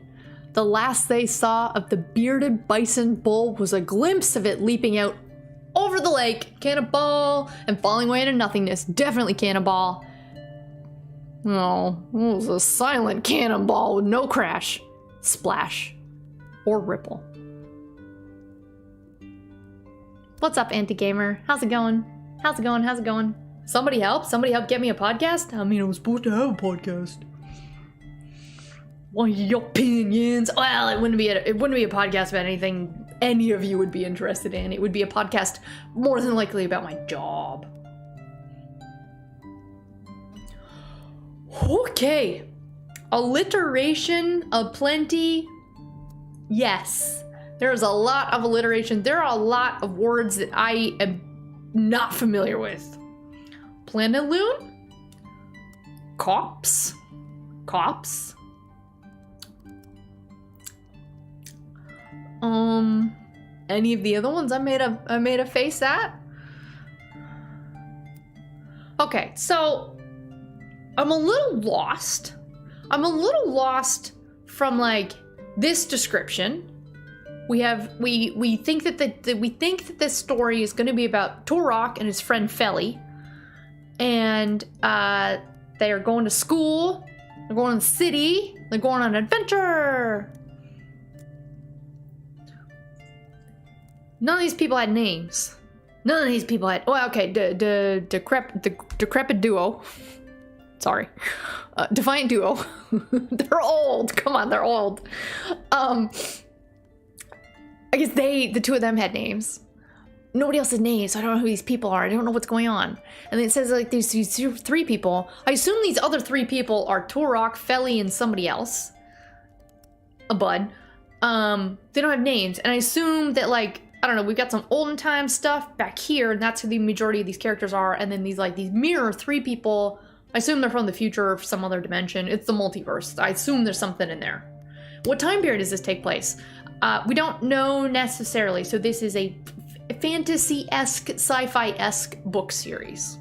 The last they saw of the bearded bison bull was a glimpse of it leaping out over the lake, cannonball, and falling away into nothingness. Definitely cannonball. No, it was a silent cannonball with no crash, splash, or ripple. What's up, Anti-Gamer? How's it going? How's it going? Somebody help get me a podcast? I mean, I was supposed to have a podcast. What are your opinions? Well, it wouldn't be a podcast about anything any of you would be interested in. It would be a podcast more than likely about my job. Okay. Alliteration aplenty. Yes. There's a lot of alliteration. There are a lot of words that I am not familiar with. Planet Loon? Cops? Any of the other ones I made a face at? Okay, so I'm a little lost. From like this description. We think that this story is going to be about Turok and his friend Feli, and they are going to school. They're going to the city. They're going on an adventure. None of these people had names. Well, okay, the decrepit duo. Sorry. Defiant duo. They're old. Come on, they're old. I guess the two of them had names. Nobody else had names, so I don't know who these people are. I don't know what's going on. And then it says like these 3 people. I assume these other 3 people are Turok, Feli, and somebody else. a bud. They don't have names, and I assume that, like, I don't know, we've got some olden time stuff back here, and that's who the majority of these characters are, and then these mirror 3 people, I assume they're from the future or some other dimension. It's the multiverse. I assume there's something in there. What time period does this take place? We don't know necessarily, so this is a fantasy-esque, sci-fi-esque book series.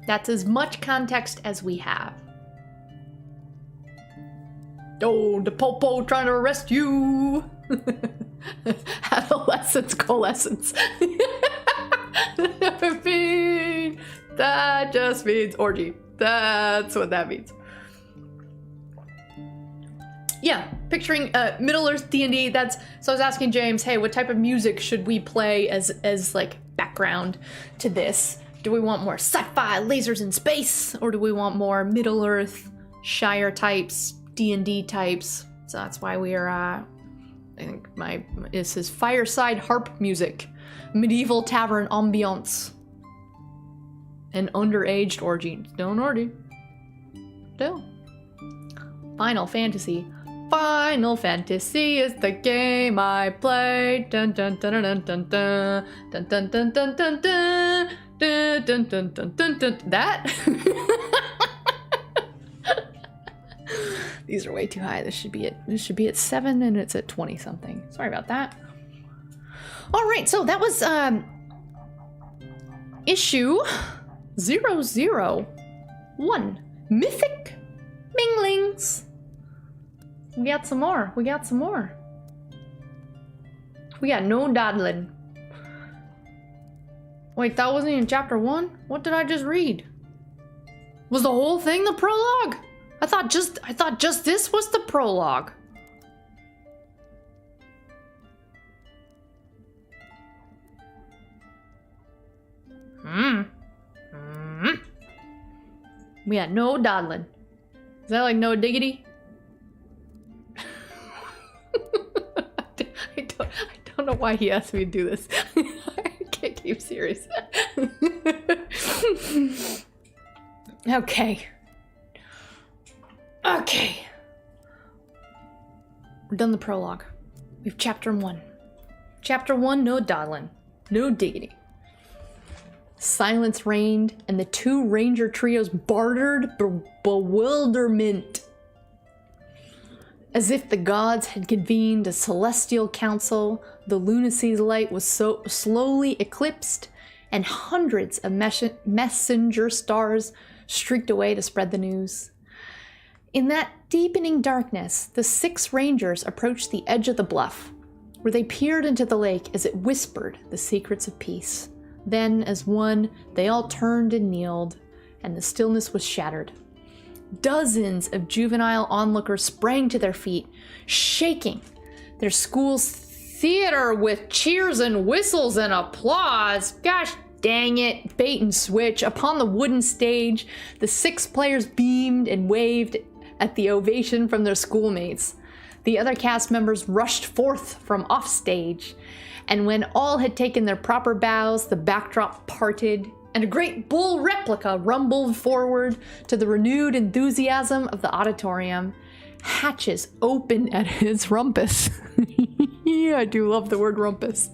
That's as much context as we have. Oh, the Popo trying to arrest you! Adolescence, coalescence. That just means orgy. That's what that means. Yeah, picturing Middle Earth D&D. So I was asking James, hey, what type of music should we play as like background to this? Do we want more sci-fi, lasers in space, or do we want more Middle Earth, Shire types, D&D types? So that's why we are, I think this is fireside harp music, medieval tavern ambiance, and underaged orgy. Still an orgy. Still. Final Fantasy. Final Fantasy is the game I play. Dun dun dun dun dun dun dun dun dun dun dun dun dun dun dun dun dun dun. That? These are way too high. This should be at 7 and it's at 20 something. Sorry about that. All right, so that was issue 001. Mythic Minglings. We got some more. We got no dawdling. Wait, that wasn't even chapter 1? What did I just read? Was the whole thing the prologue? I thought just this was the prologue. We got no dawdling. Is that like no diggity? I don't know why he asked me to do this. I can't keep serious. Okay. We're done the prologue. We have chapter 1. Chapter 1, no dawdling. No diggity. Silence reigned, and the 2 ranger trios bartered bewilderment. As if the gods had convened a celestial council, the Lunacy's light was so slowly eclipsed, and hundreds of messenger stars streaked away to spread the news. In that deepening darkness, the 6 rangers approached the edge of the bluff, where they peered into the lake as it whispered the secrets of peace. Then, as one, they all turned and kneeled, and the stillness was shattered. Dozens of juvenile onlookers sprang to their feet, shaking their school's theater with cheers and whistles and applause. Gosh dang it, bait and switch. Upon the wooden stage, the 6 players beamed and waved at the ovation from their schoolmates. The other cast members rushed forth from offstage, and when all had taken their proper bows, the backdrop parted, and a great bull replica rumbled forward to the renewed enthusiasm of the auditorium. Hatches opened at his rumpus. Yeah, I do love the word rumpus.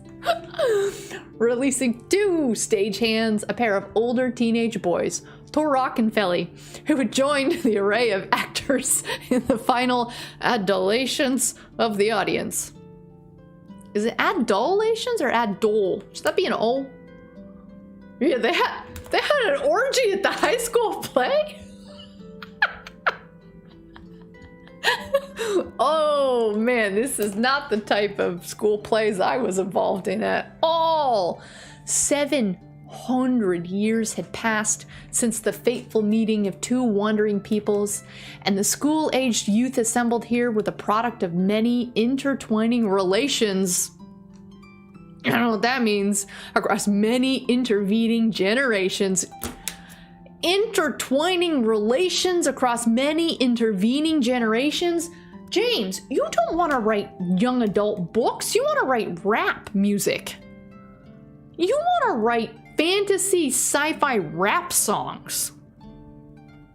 Releasing 2 stagehands, a pair of older teenage boys, Turam and Falewid, who had joined the array of actors in the final adulations of the audience. Is it adulations or adole? Should that be an O? Yeah, they had an orgy at the high school play? Oh man, this is not the type of school plays I was involved in at all. 700 years had passed since the fateful meeting of 2 wandering peoples, and the school-aged youth assembled here were the product of many intertwining relations. I don't know what that means. Across many intervening generations. Intertwining relations across many intervening generations? James, you don't want to write young adult books. You want to write rap music. You want to write fantasy sci-fi rap songs.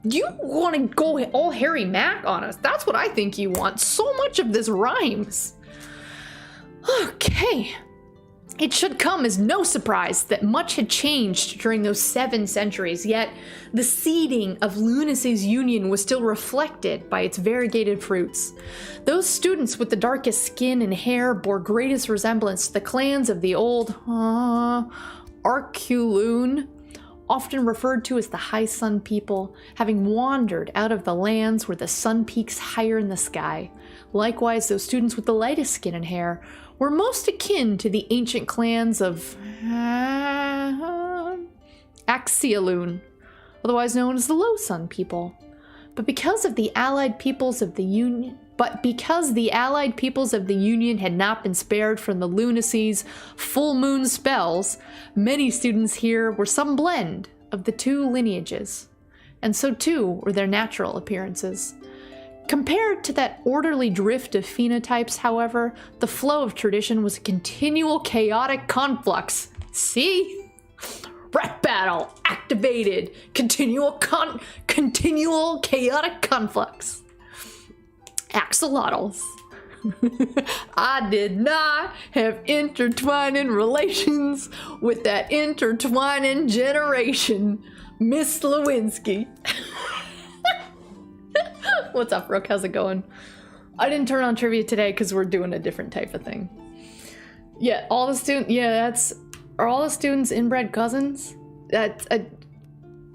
You want to go all Harry Mack on us. That's what I think you want. So much of this rhymes. Okay. It should come as no surprise that much had changed during those 7 centuries, yet the seeding of Lunacy's union was still reflected by its variegated fruits. Those students with the darkest skin and hair bore greatest resemblance to the clans of the old Arculoon, often referred to as the High Sun People, having wandered out of the lands where the sun peaks higher in the sky. Likewise, those students with the lightest skin and hair were most akin to the ancient clans of Axialoon, otherwise known as the Low Sun People. But because the allied peoples of the Union had not been spared from the Lunacy's full moon spells, many students here were some blend of the 2 lineages, and so too were their natural appearances. Compared to that orderly drift of phenotypes, however, the flow of tradition was a continual chaotic conflux. See? Rap battle activated. Continual chaotic conflux. Axolotls. I did not have intertwining relations with that intertwining generation, Miss Lewinsky. What's up, Rook? How's it going? I didn't turn on trivia today because we're doing a different type of thing. Yeah, all the students. Are all the students inbred cousins? That's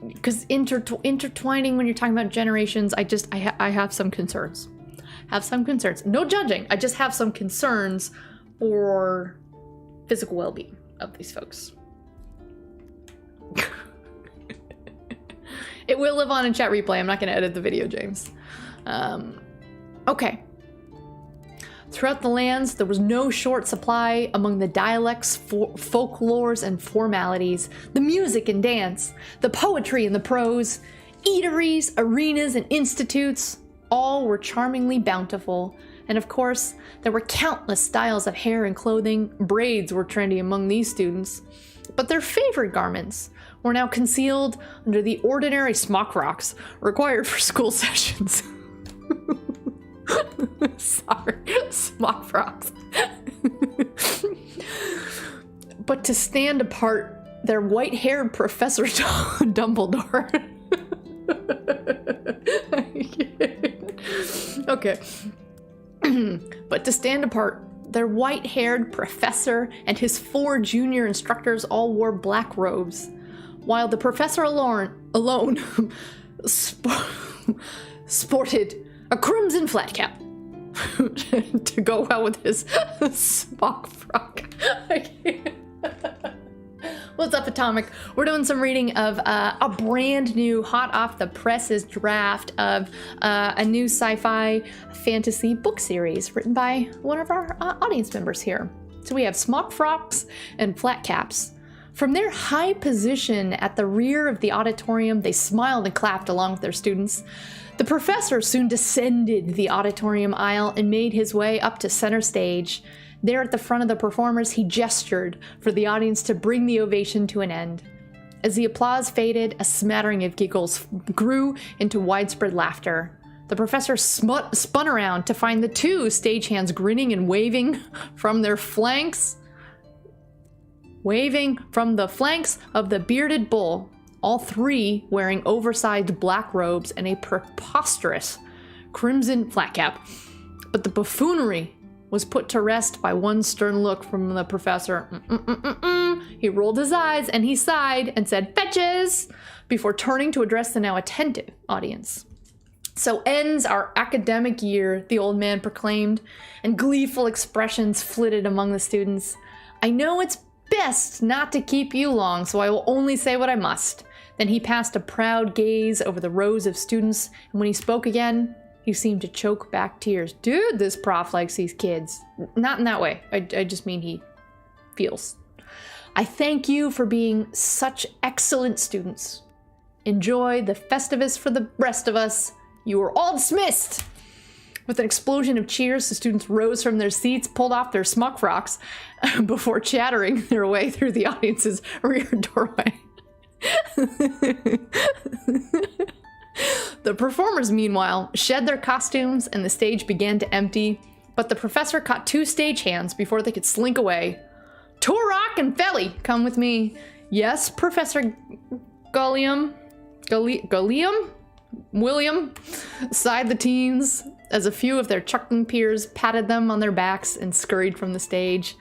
because intertwining when you're talking about generations. I have some concerns. No judging. I just have some concerns for physical well-being of these folks. It will live on in chat replay. I'm not going to edit the video, James. Okay. Throughout the lands, there was no short supply among the dialects, folklores, and formalities, the music and dance, the poetry and the prose, eateries, arenas, and institutes. All were charmingly bountiful. And of course, there were countless styles of hair and clothing. Braids were trendy among these students. But their favorite garments were now concealed under the ordinary smock frocks required for school sessions. Sorry, smock frocks. But to stand apart, their white-haired Professor Dumbledore. Okay. But to stand apart, their white-haired professor and his 4 junior instructors all wore black robes, while the professor alone sported a crimson flat cap to go well with his smock frock. What's up, Atomic? We're doing some reading of a brand new, hot off the presses draft of a new sci-fi fantasy book series written by one of our audience members here. So we have smock frocks and flat caps. From their high position at the rear of the auditorium, they smiled and clapped along with their students. The professor soon descended the auditorium aisle and made his way up to center stage. There at the front of the performers, he gestured for the audience to bring the ovation to an end. As the applause faded, a smattering of giggles grew into widespread laughter. The professor spun around to find the 2 stagehands grinning and waving from their flanks. Waving from the flanks of the bearded bull, all 3 wearing oversized black robes and a preposterous crimson flat cap. But the buffoonery was put to rest by one stern look from the professor. He rolled his eyes and he sighed and said, "Fetches!" before turning to address the now attentive audience. "So ends our academic year," the old man proclaimed, and gleeful expressions flitted among the students. "I know it's best not to keep you long, so I will only say what I must." Then he passed a proud gaze over the rows of students, and when he spoke again, he seemed to choke back tears. Dude, this prof likes these kids. Not in that way. I just mean he feels. "I thank you for being such excellent students. Enjoy the Festivus for the rest of us. You are all dismissed." With an explosion of cheers, the students rose from their seats, pulled off their smock frocks before chattering their way through the audience's rear doorway. The performers, meanwhile, shed their costumes and the stage began to empty, but the professor caught 2 stagehands before they could slink away. Turok and Feli, come with me. Yes, Professor William, sighed the teens as a few of their chuckling peers patted them on their backs and scurried from the stage.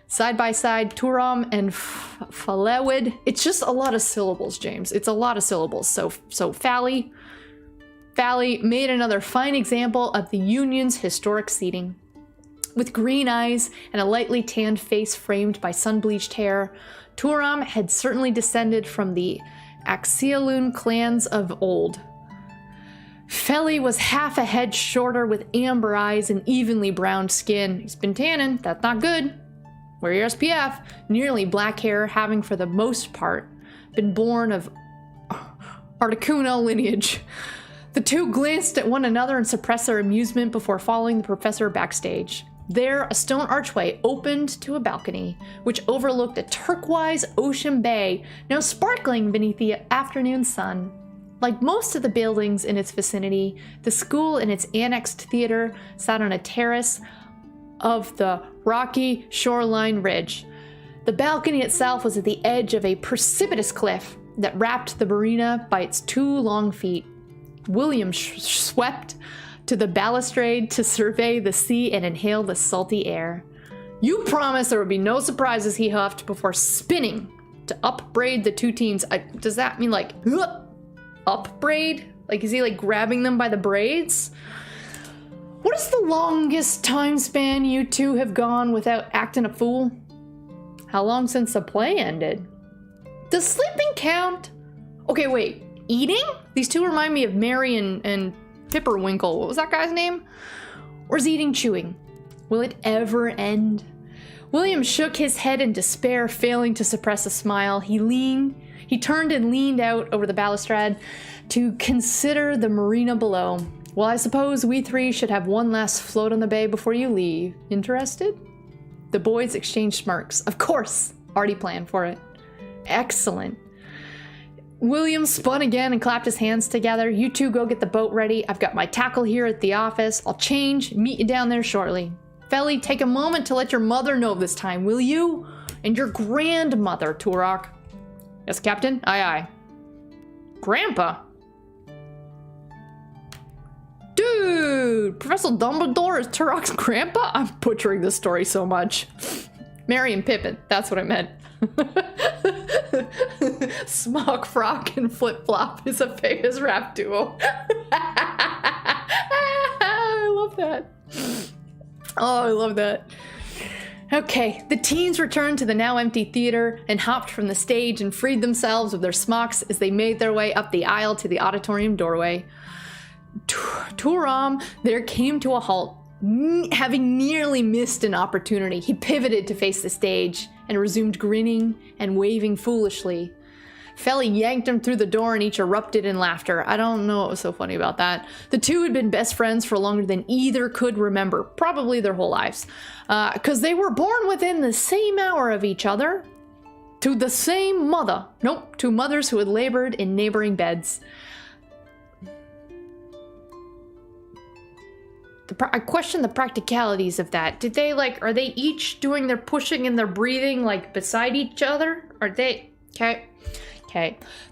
Side by side, Turam and Falewid. It's just a lot of syllables, James. It's a lot of syllables. So Fally made another fine example of the Union's historic seating. With green eyes and a lightly tanned face framed by sun-bleached hair, Turam had certainly descended from the Loon clans of old. Feli was half a head shorter with amber eyes and evenly browned skin. He's been tanning, that's not good. Wear your SPF. Nearly black hair, having for the most part been born of Articuno lineage. The two glanced at one another and suppressed their amusement before following the professor backstage. There, a stone archway opened to a balcony, which overlooked a turquoise ocean bay, now sparkling beneath the afternoon sun. Like most of the buildings in its vicinity, the school and its annexed theater sat on a terrace of the rocky shoreline ridge. The balcony itself was at the edge of a precipitous cliff that wrapped the marina by its 2 long feet. William swept to the balustrade to survey the sea and inhale the salty air. You promised there would be no surprises, he huffed before spinning to upbraid the 2 teens. Does that mean like upbraid? Like, is he like grabbing them by the braids? What is the longest time span you 2 have gone without acting a fool? How long since the play ended? Does sleeping count? Okay, wait. Eating? These 2 remind me of Mary and Pipperwinkle. What was that guy's name? Or is eating chewing? Will it ever end? William shook his head in despair, failing to suppress a smile. He turned and leaned out over the balustrade to consider the marina below. Well, I suppose we 3 should have one last float on the bay before you leave. Interested? The boys exchanged smirks. Of course! Already planned for it. Excellent. William spun again and clapped his hands together. You 2 go get the boat ready. I've got my tackle here at the office. I'll change, meet you down there shortly. Feli, take a moment to let your mother know this time, will you? And your grandmother, Turok. Yes, Captain? Aye, aye. Grandpa? Dude! Professor Dumbledore is Turok's grandpa? I'm butchering this story so much. Mary and Pippin, that's what I meant. Smock Frock and Flip Flop is a famous rap duo. I love that. Oh, I love that. Okay, the teens returned to the now empty theater and hopped from the stage and freed themselves of their smocks as they made their way up the aisle to the auditorium doorway. Turam there came to a halt, having nearly missed an opportunity. He pivoted to face the stage and resumed grinning and waving foolishly. Feli yanked him through the door and each erupted in laughter. I don't know what was so funny about that. The 2 had been best friends for longer than either could remember, probably their whole lives, because they were born within the same hour of each other, to the same mother. Nope, 2 mothers who had labored in neighboring beds. I question the practicalities of that. Did they are they each doing their pushing and their breathing beside each other? Are they? Okay.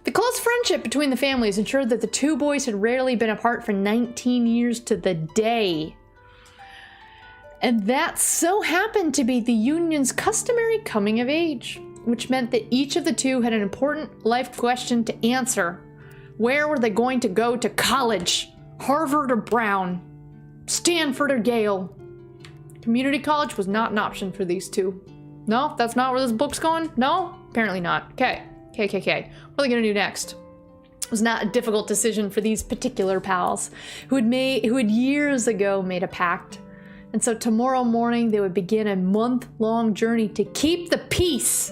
The close friendship between the families ensured that the 2 boys had rarely been apart for 19 years to the day. And that so happened to be the Union's customary coming of age, which meant that each of the 2 had an important life question to answer. Where were they going to go to college? Harvard or Brown? Stanford or Yale? Community college was not an option for these 2. No, that's not where this book's going? No? Apparently not. Okay. What are they gonna do next? It was not a difficult decision for these particular pals, who had years ago made a pact. And so tomorrow morning they would begin a month-long journey to keep the peace.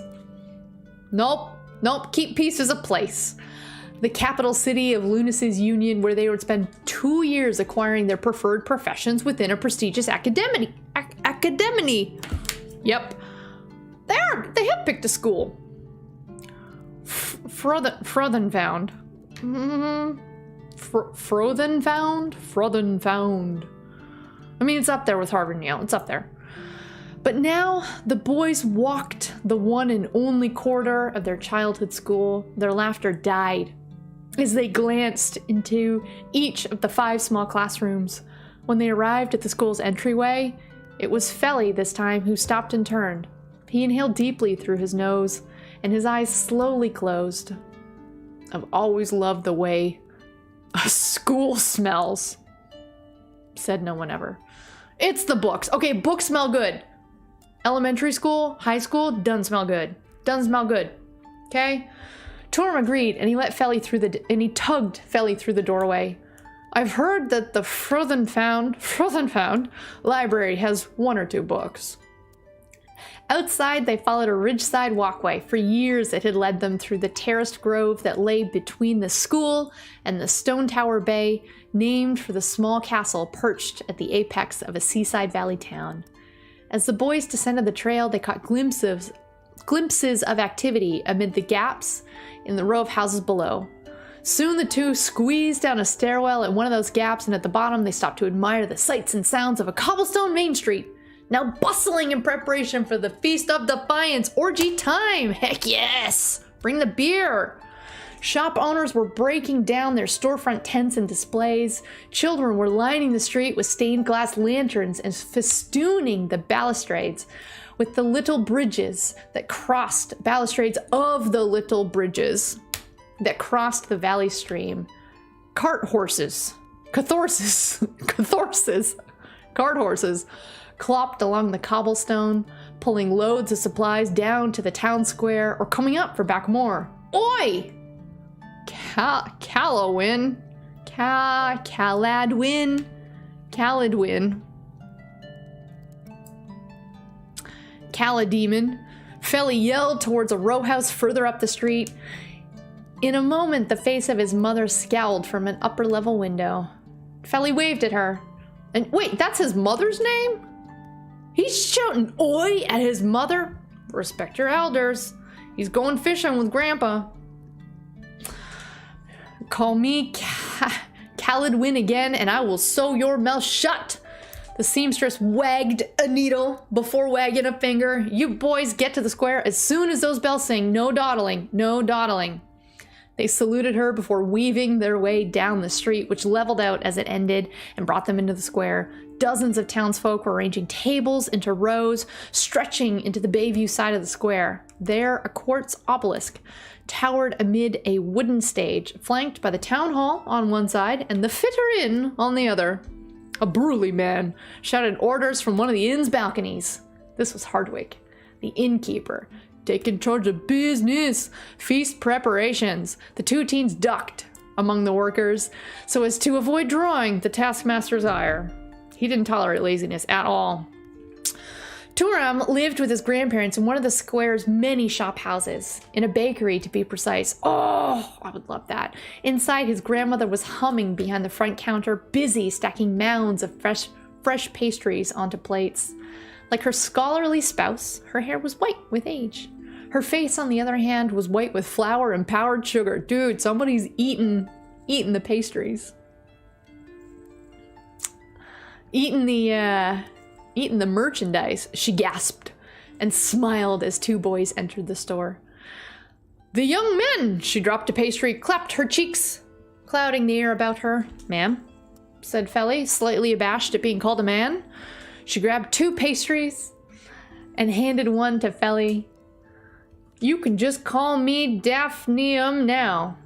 Nope, keep peace as a place. The capital city of Lunacy's Union, where they would spend 2 years acquiring their preferred professions within a prestigious academy. Yep. They had picked a school. Frothenfound. Frothen found. I mean, it's up there with Harvard and Yale. It's up there. But now the boys walked the one and only corridor of their childhood school. Their laughter died as they glanced into each of the 5 small classrooms. When they arrived at the school's entryway, it was Felly this time who stopped and turned. He inhaled deeply through his nose, and his eyes slowly closed. I've always loved the way a school smells, said no one ever. It's the books. Okay, books smell good. Elementary school, high school, doesn't smell good. Doesn't smell good. Okay? Turam agreed, and he let Felly through and he tugged Felly through the doorway. I've heard that the Frothen Found library has 1 or 2 books. Outside, they followed a ridgeside walkway. For years, it had led them through the terraced grove that lay between the school and the Stone Tower Bay, named for the small castle perched at the apex of a seaside valley town. As the boys descended the trail, they caught glimpses of activity amid the gaps in the row of houses below. Soon the two squeezed down a stairwell at one of those gaps, and at the bottom they stopped to admire the sights and sounds of a cobblestone main street, now bustling in preparation for the Feast of Defiance orgy time. Heck yes! Bring the beer! Shop owners were breaking down their storefront tents and displays. Children were lining the street with stained glass lanterns and festooning the balustrades with the little bridges that crossed balustrades of the little bridges that crossed the valley stream. Cart horses clopped along the cobblestone, pulling loads of supplies down to the town square or coming up for back more. Oi! Caladwin. Calademon. Felly yelled towards a row house further up the street. In a moment, the face of his mother scowled from an upper-level window. Felly waved at her. And wait, that's his mother's name? He's shouting oi at his mother? Respect your elders. He's going fishing with Grandpa. Call me Caladwin again, and I will sew your mouth shut. The seamstress wagged a needle before wagging a finger. You boys get to the square as soon as those bells sing. No dawdling, no dawdling. They saluted her before weaving their way down the street, which leveled out as it ended and brought them into the square. Dozens of townsfolk were arranging tables into rows, stretching into the Bayview side of the square. There, a quartz obelisk towered amid a wooden stage, flanked by the town hall on one side and the Fitter Inn on the other. A burly man shouted orders from one of the inn's balconies. This was Hardwick, the innkeeper, taking charge of business, feast preparations. The 2 teens ducked among the workers so as to avoid drawing the taskmaster's ire. He didn't tolerate laziness at all. Turam lived with his grandparents in one of the square's many shop houses, in a bakery to be precise. Oh, I would love that. Inside, his grandmother was humming behind the front counter, busy stacking mounds of fresh pastries onto plates. Like her scholarly spouse, her hair was white with age. Her face, on the other hand, was white with flour and powdered sugar. Dude, somebody's eating the pastries. Eating the merchandise, she gasped and smiled as 2 boys entered the store. The young men! She dropped a pastry, clapped her cheeks, clouding the air about her. Ma'am, said Felly, slightly abashed at being called a man. She grabbed 2 pastries and handed one to Felly. You can just call me Daphnium now.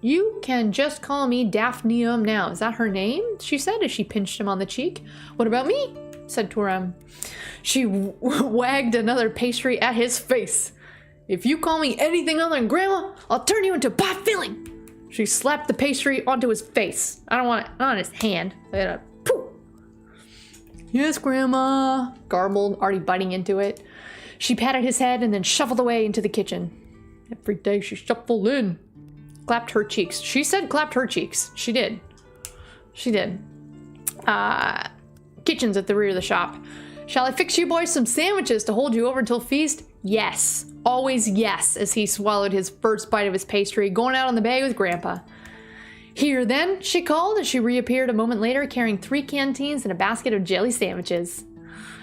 You can just call me Daphnium now. Is that her name? She said as she pinched him on the cheek. What about me? Said Turam. She wagged another pastry at his face. If you call me anything other than Grandma, I'll turn you into a pot filling. She slapped the pastry onto his face. I don't want it on his hand. Yes, Grandma, garbled, already biting into it. She patted his head and then shuffled away into the kitchen. Every day she shuffled in. Clapped her cheeks. She said clapped her cheeks. She did. She did. Kitchen's at the rear of the shop. Shall I fix you boys some sandwiches to hold you over until feast? Yes. Always yes, as he swallowed his first bite of his pastry, going out on the bay with Grandpa. Here then, she called as she reappeared a moment later carrying 3 canteens and a basket of jelly sandwiches.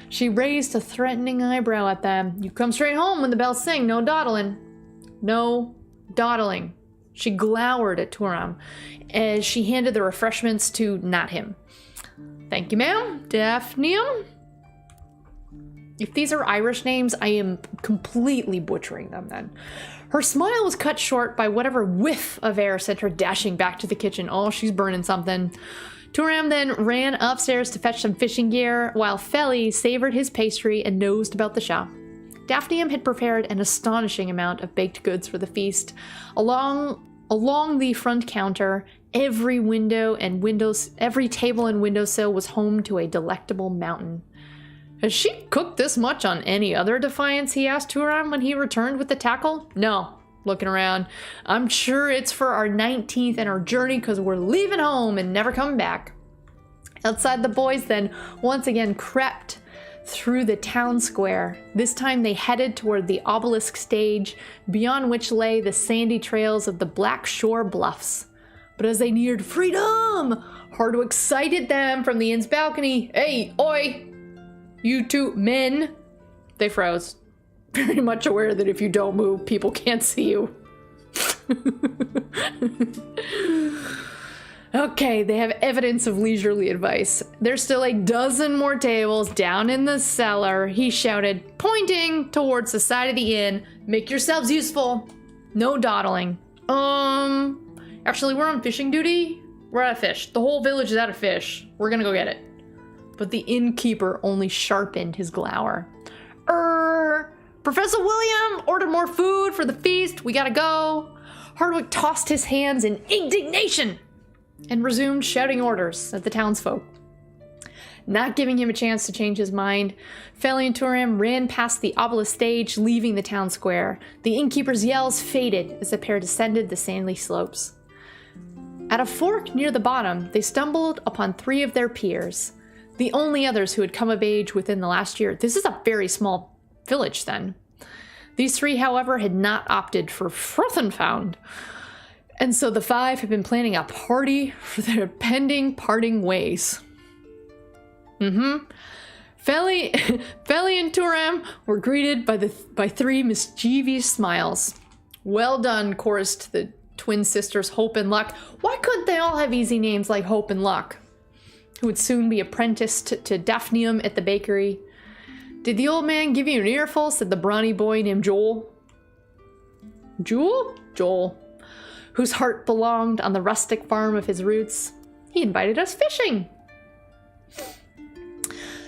She raised a threatening eyebrow at them. You come straight home when the bells sing, no dawdling. No dawdling. She glowered at Turam as she handed the refreshments to not him. Thank you, ma'am. Daphnium? If these are Irish names, I am completely butchering them then. Her smile was cut short by whatever whiff of air sent her dashing back to the kitchen. Oh, she's burning something. Turam then ran upstairs to fetch some fishing gear, while Feli savored his pastry and nosed about the shop. Daphnium had prepared an astonishing amount of baked goods for the feast. Along the front counter, every table and windowsill was home to a delectable mountain. Has she cooked this much on any other Defiance? He asked Turam when he returned with the tackle. No. Looking around. I'm sure it's for our 19th and our journey because we're leaving home and never coming back. Outside, the boys then once again crept through the town square. This time they headed toward the obelisk stage, beyond which lay the sandy trails of the Black Shore Bluffs. But as they neared freedom, Hardwick excited them from the inn's balcony. Hey, oi! You two men. They froze, very much aware that if you don't move, people can't see you. Okay, they have evidence of leisurely advice. There's still a dozen more tables down in the cellar, he shouted, pointing towards the side of the inn. Make yourselves useful. No dawdling. Actually, we're on fishing duty. We're out of fish. The whole village is out of fish. We're gonna go get it. But the innkeeper only sharpened his glower. Professor William, ordered more food for the feast. We gotta go. Hardwick tossed his hands in indignation and resumed shouting orders at the townsfolk. Not giving him a chance to change his mind, Feli and Turam ran past the obelisk stage, leaving the town square. The innkeeper's yells faded as the pair descended the sandy slopes. At a fork near the bottom, they stumbled upon 3 of their peers, the only others who had come of age within the last year. This is a very small village then. These 3, however, had not opted for Frothenfound, and so the 5 had been planning a party for their pending parting ways. Feli and Turam were greeted by 3 mischievous smiles. Well done, chorused the twin sisters Hope and Luck. Why couldn't they all have easy names like Hope and Luck, who would soon be apprenticed to Daphnium at the bakery? Did the old man give you an earful? Said the brawny boy named Joel. Joel, whose heart belonged on the rustic farm of his roots. He invited us fishing.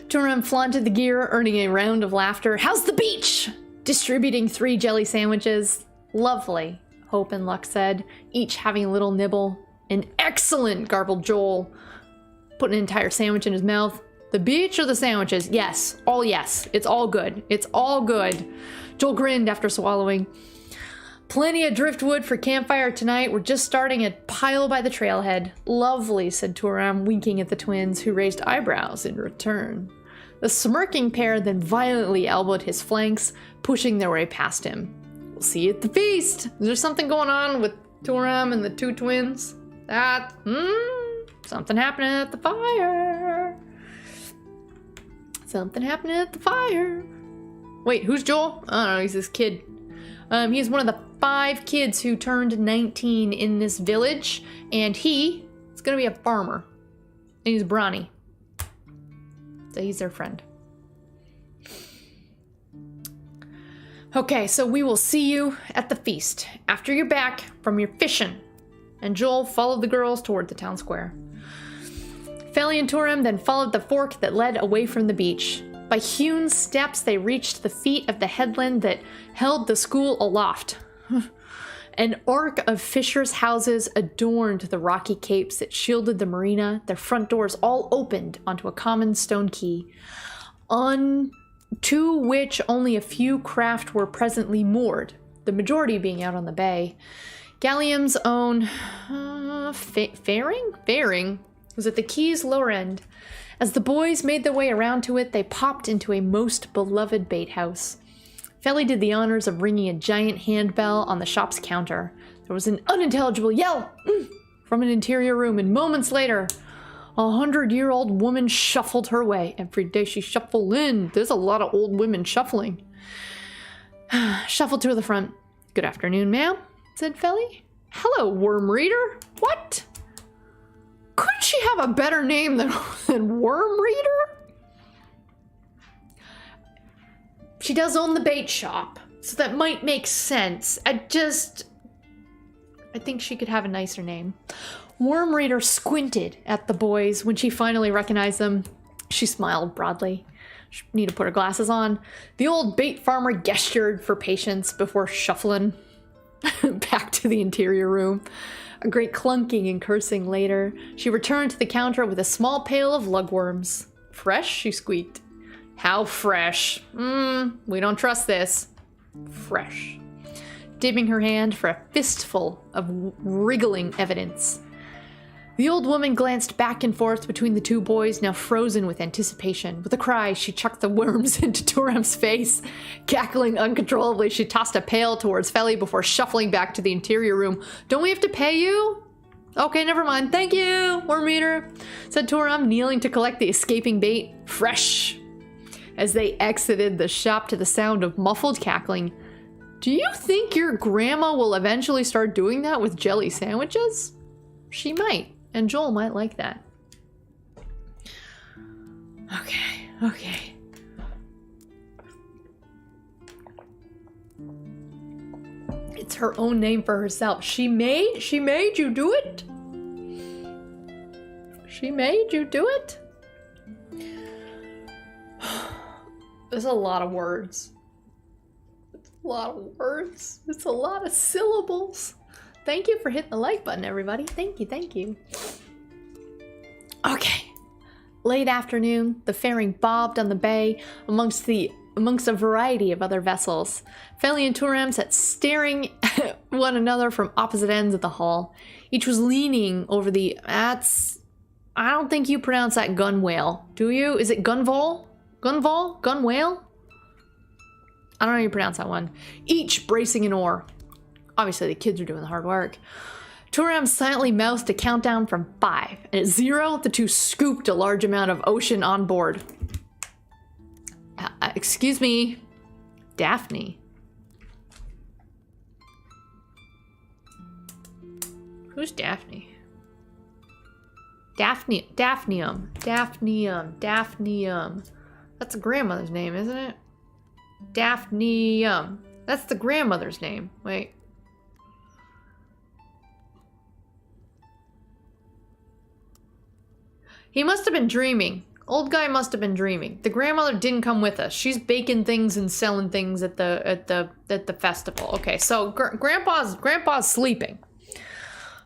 Turam flaunted the gear, earning a round of laughter. How's the beach? Distributing 3 jelly sandwiches. Lovely, Hope and Luck said, each having a little nibble. An excellent, garbled Joel, putting an entire sandwich in his mouth. The beach or the sandwiches? Yes. All yes. It's all good. It's all good. Joel grinned after swallowing. Plenty of driftwood for campfire tonight. We're just starting a pile by the trailhead. Lovely, said Turam, winking at the twins, who raised eyebrows in return. The smirking pair then violently elbowed his flanks, pushing their way past him. We'll see you at the feast. Is there something going on with Turam and the 2 twins? Something happening at the fire. Something happening at the fire. Wait, who's Joel? I don't know, he's this kid. He's one of the 5 kids who turned 19 in this village, and he is gonna be a farmer. And he's brawny. So he's their friend. Okay, so we will see you at the feast after you're back from your fishing. And Joel followed the girls toward the town square. Feli and Turam then followed the fork that led away from the beach. By hewn steps, they reached the feet of the headland that held the school aloft. An arc of fishers' houses adorned the rocky capes that shielded the marina, their front doors all opened onto a common stone quay, on to which only a few craft were presently moored, the majority being out on the bay. Gallium's own fairing was at the quay's lower end. As the boys made their way around to it, they popped into a most beloved bait house. Feli did the honors of ringing a giant handbell on the shop's counter. There was an unintelligible yell from an interior room, and moments later, a 100-year-old woman shuffled her way. Every day she shuffled in. There's a lot of old women shuffling. Shuffled to the front. "Good afternoon, ma'am," said Felly. "Hello, Worm Reader." What? Could she have a better name than Worm Reader? She does own the bait shop, so that might make sense. I think she could have a nicer name. Worm Reader squinted at the boys when she finally recognized them. She smiled broadly. She need to put her glasses on. The old bait farmer gestured for patience before shuffling back to the interior room. A great clunking and cursing later, she returned to the counter with a small pail of lugworms. "Fresh?" she squeaked. "How fresh? We don't trust this." "Fresh." Dipping her hand for a fistful of wriggling evidence. The old woman glanced back and forth between the two boys, now frozen with anticipation. With a cry, she chucked the worms into Turam's face. Cackling uncontrollably, she tossed a pail towards Felly before shuffling back to the interior room. "Don't we have to pay you?" "Okay, never mind. Thank you, Worm Reader," said Turam, kneeling to collect the escaping bait. "Fresh." As they exited the shop to the sound of muffled cackling. Do you think your grandma will eventually start doing that with jelly sandwiches? She might. And Joel might like that. Okay. It's her own name for herself. She made you do it? She made you do it? There's a lot of words. It's a lot of words. It's a lot of syllables. Thank you for hitting the like button, everybody. Thank you. Okay. Late afternoon, the fairing bobbed on the bay amongst a variety of other vessels. Felly and Turam sat staring at one another from opposite ends of the hall. Each was leaning over I don't think you pronounce that gun whale, do you? Is it gunvale? Gun whale? I don't know how you pronounce that one. Each bracing an oar. Obviously, the kids are doing the hard work. Turam silently mouthed a countdown from 5, and at 0, the two scooped a large amount of ocean on board. Excuse me, Daphne. Who's Daphne? Daphnium. That's the grandmother's name, isn't it? Daphnium. That's the grandmother's name. Wait. He must have been dreaming. Old guy must have been dreaming. The grandmother didn't come with us. She's baking things and selling things at the festival. Okay, so grandpa's sleeping.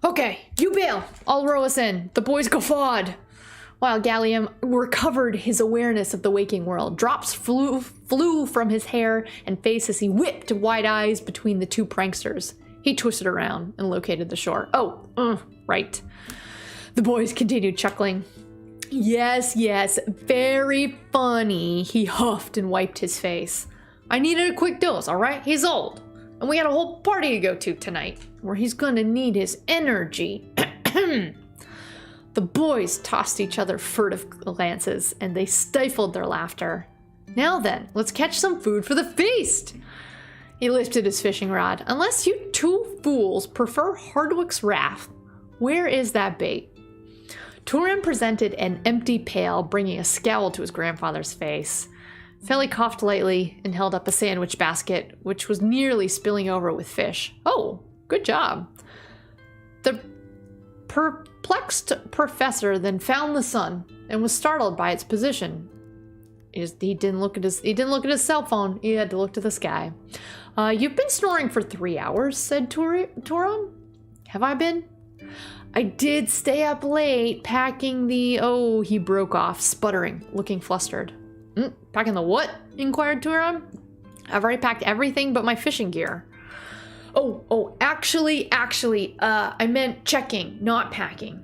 Okay, you bail. I'll row us in. The boys guffawed. While Gallium recovered his awareness of the waking world, drops flew from his hair and face as he whipped wide eyes between the two pranksters. He twisted around and located the shore. Right. The boys continued chuckling. Yes, very funny, he huffed and wiped his face. I needed a quick dose, all right? He's old, and we got a whole party to go to tonight, where he's gonna need his energy. The boys tossed each other furtive glances, and they stifled their laughter. Now then, let's catch some food for the feast. He lifted his fishing rod. Unless you two fools prefer Hardwick's Wrath, where is that bait? Turam presented an empty pail, bringing a scowl to his grandfather's face. Felly coughed lightly and held up a sandwich basket, which was nearly spilling over with fish. Oh, good job. The perplexed professor then found the sun and was startled by its position. He didn't look at his cell phone. He had to look to the sky. You've been snoring for 3 hours, said Turam. Have I been? I did stay up late packing the... Oh, he broke off, sputtering, looking flustered. Packing the what? Inquired Turam. I've already packed everything but my fishing gear. Actually, I meant checking, not packing.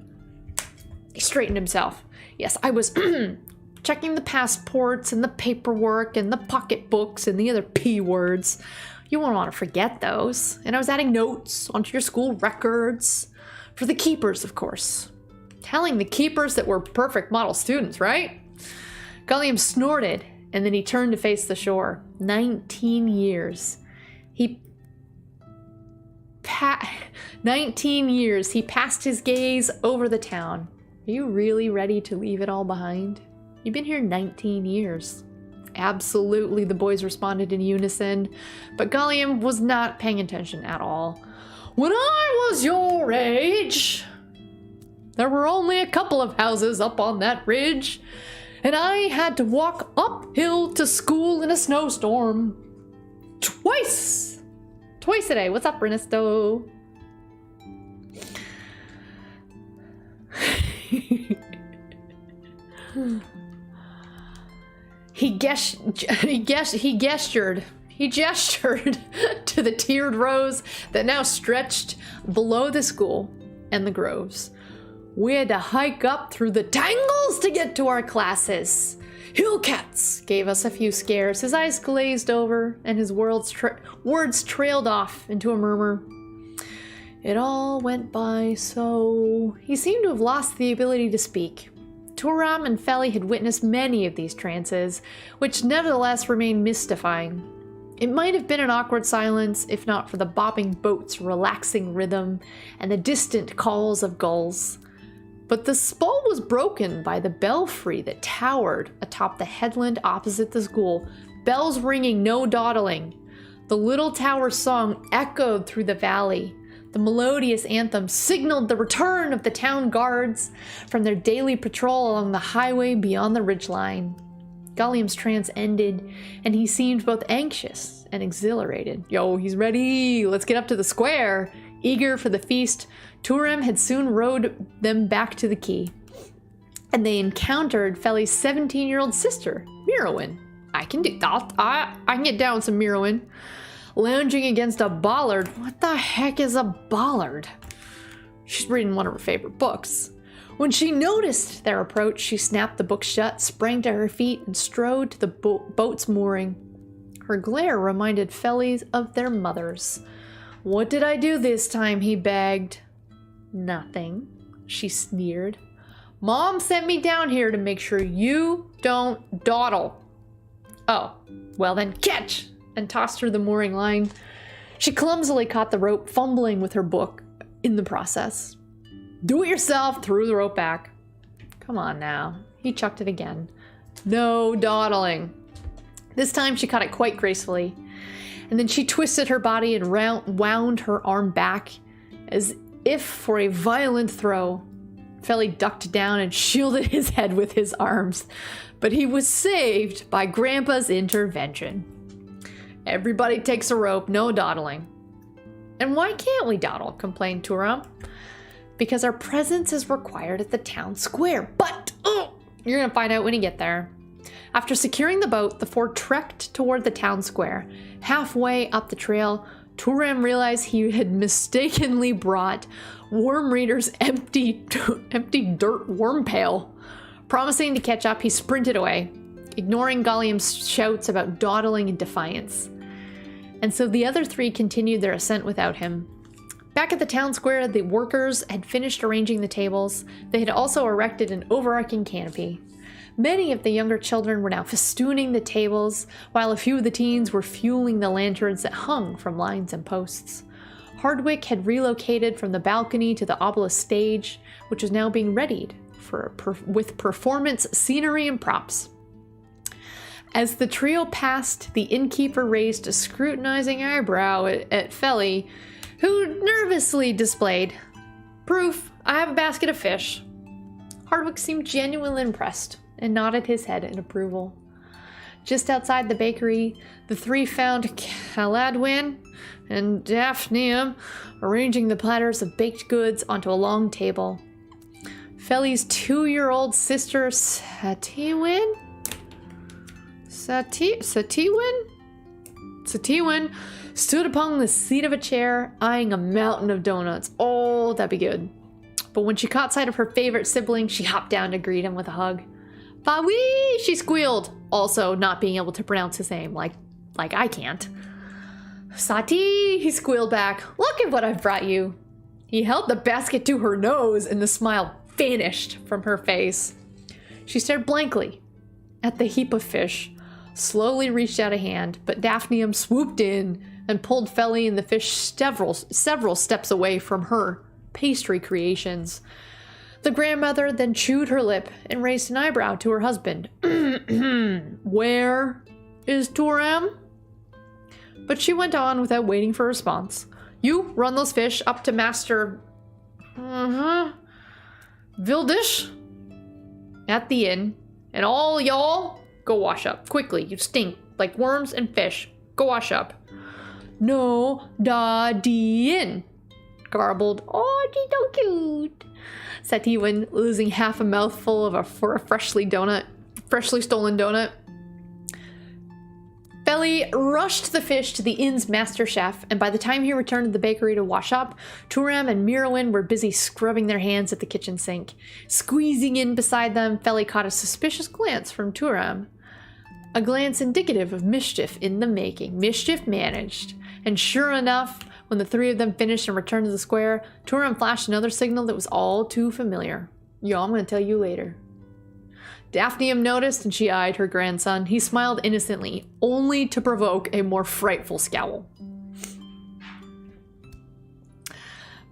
He straightened himself. Yes, I was checking the passports and the paperwork and the pocketbooks and the other P words. You won't want to forget those. And I was adding notes onto your school records. For the keepers, of course. Telling the keepers that we're perfect model students, right? Gallium snorted, and then he turned to face the shore. 19 years. 19 years he passed his gaze over the town. Are you really ready to leave it all behind? You've been here 19 years. Absolutely, the boys responded in unison, but Gallium was not paying attention at all. When I was your age, there were only a couple of houses up on that ridge, and I had to walk uphill to school in a snowstorm. Twice a day. What's up, Ernesto? He gestured to the tiered rows that now stretched below the school and the groves. We had to hike up through the tangles to get to our classes. Hillcats gave us a few scares. His eyes glazed over, and his words trailed off into a murmur. It all went by so... He seemed to have lost the ability to speak. Turam and Falewid had witnessed many of these trances, which nevertheless remained mystifying. It might have been an awkward silence, if not for the bobbing boat's relaxing rhythm and the distant calls of gulls. But the spell was broken by the belfry that towered atop the headland opposite the school, bells ringing no dawdling. The little tower's song echoed through the valley. The melodious anthem signaled the return of the town guards from their daily patrol along the highway beyond the ridgeline. Gallium's trance ended, and he seemed both anxious and exhilarated. Yo, he's ready! Let's get up to the square! Eager for the feast, Turam had soon rowed them back to the quay, and they encountered Felly's 17-year-old sister, Mirowin. I can get down with some Mirowin. Lounging against a bollard. What the heck is a bollard? She's reading one of her favorite books. When she noticed their approach, she snapped the book shut, sprang to her feet, and strode to the boat's mooring. Her glare reminded Felly of their mothers. What did I do this time? He begged. Nothing, she sneered. Mom sent me down here to make sure you don't dawdle. Oh, well then catch! And tossed her the mooring line. She clumsily caught the rope, fumbling with her book in the process. Do it yourself, threw the rope back. Come on now. He chucked it again. No dawdling. This time she caught it quite gracefully. And then she twisted her body and wound her arm back as if for a violent throw. Felly ducked down and shielded his head with his arms, but he was saved by Grandpa's intervention. Everybody takes a rope, no dawdling. And why can't we dawdle? Complained Turam. Because our presence is required at the town square. But, you're gonna find out when you get there. After securing the boat, the four trekked toward the town square. Halfway up the trail, Turam realized he had mistakenly brought Worm Reader's empty dirt worm pail. Promising to catch up, he sprinted away, ignoring Gallium's shouts about dawdling and defiance. And so the other three continued their ascent without him. Back at the town square, the workers had finished arranging the tables. They had also erected an overarching canopy. Many of the younger children were now festooning the tables, while a few of the teens were fueling the lanterns that hung from lines and posts. Hardwick had relocated from the balcony to the obelisk stage, which was now being readied with performance scenery and props. As the trio passed, the innkeeper raised a scrutinizing eyebrow at Felly, who nervously displayed, "Proof, I have a basket of fish." Hardwick seemed genuinely impressed and nodded his head in approval. Just outside the bakery, the three found Caladwin and Daphnium arranging the platters of baked goods onto a long table. Felly's 2-year-old sister Satiwin stood upon the seat of a chair, eyeing a mountain of donuts. Oh, that'd be good. But when she caught sight of her favorite sibling, she hopped down to greet him with a hug. Fawi, she squealed, also not being able to pronounce his name, like I can't. Sati, he squealed back. Look at what I've brought you. He held the basket to her nose, and the smile vanished from her face. She stared blankly at the heap of fish, slowly reached out a hand, but Daphnium swooped in and pulled Feli and the fish several steps away from her pastry creations. The grandmother then chewed her lip and raised an eyebrow to her husband. Where is Turam? But she went on without waiting for a response. You run those fish up to Master... Vildish? At the inn. And all y'all, go wash up. Quickly, you stink like worms and fish. Go wash up. No, da di inn. Garbled. Oh, she's so cute. Said Ewan, losing half a mouthful for a freshly stolen donut. Feli rushed the fish to the inn's master chef, and by the time he returned to the bakery to wash up, Turam and Mirowin were busy scrubbing their hands at the kitchen sink. Squeezing in beside them, Feli caught a suspicious glance from Turam. A glance indicative of mischief in the making. Mischief managed. And sure enough, when the three of them finished and returned to the square, Turam flashed another signal that was all too familiar. Yo, I'm gonna tell you later. Daphnium noticed, and she eyed her grandson. He smiled innocently, only to provoke a more frightful scowl.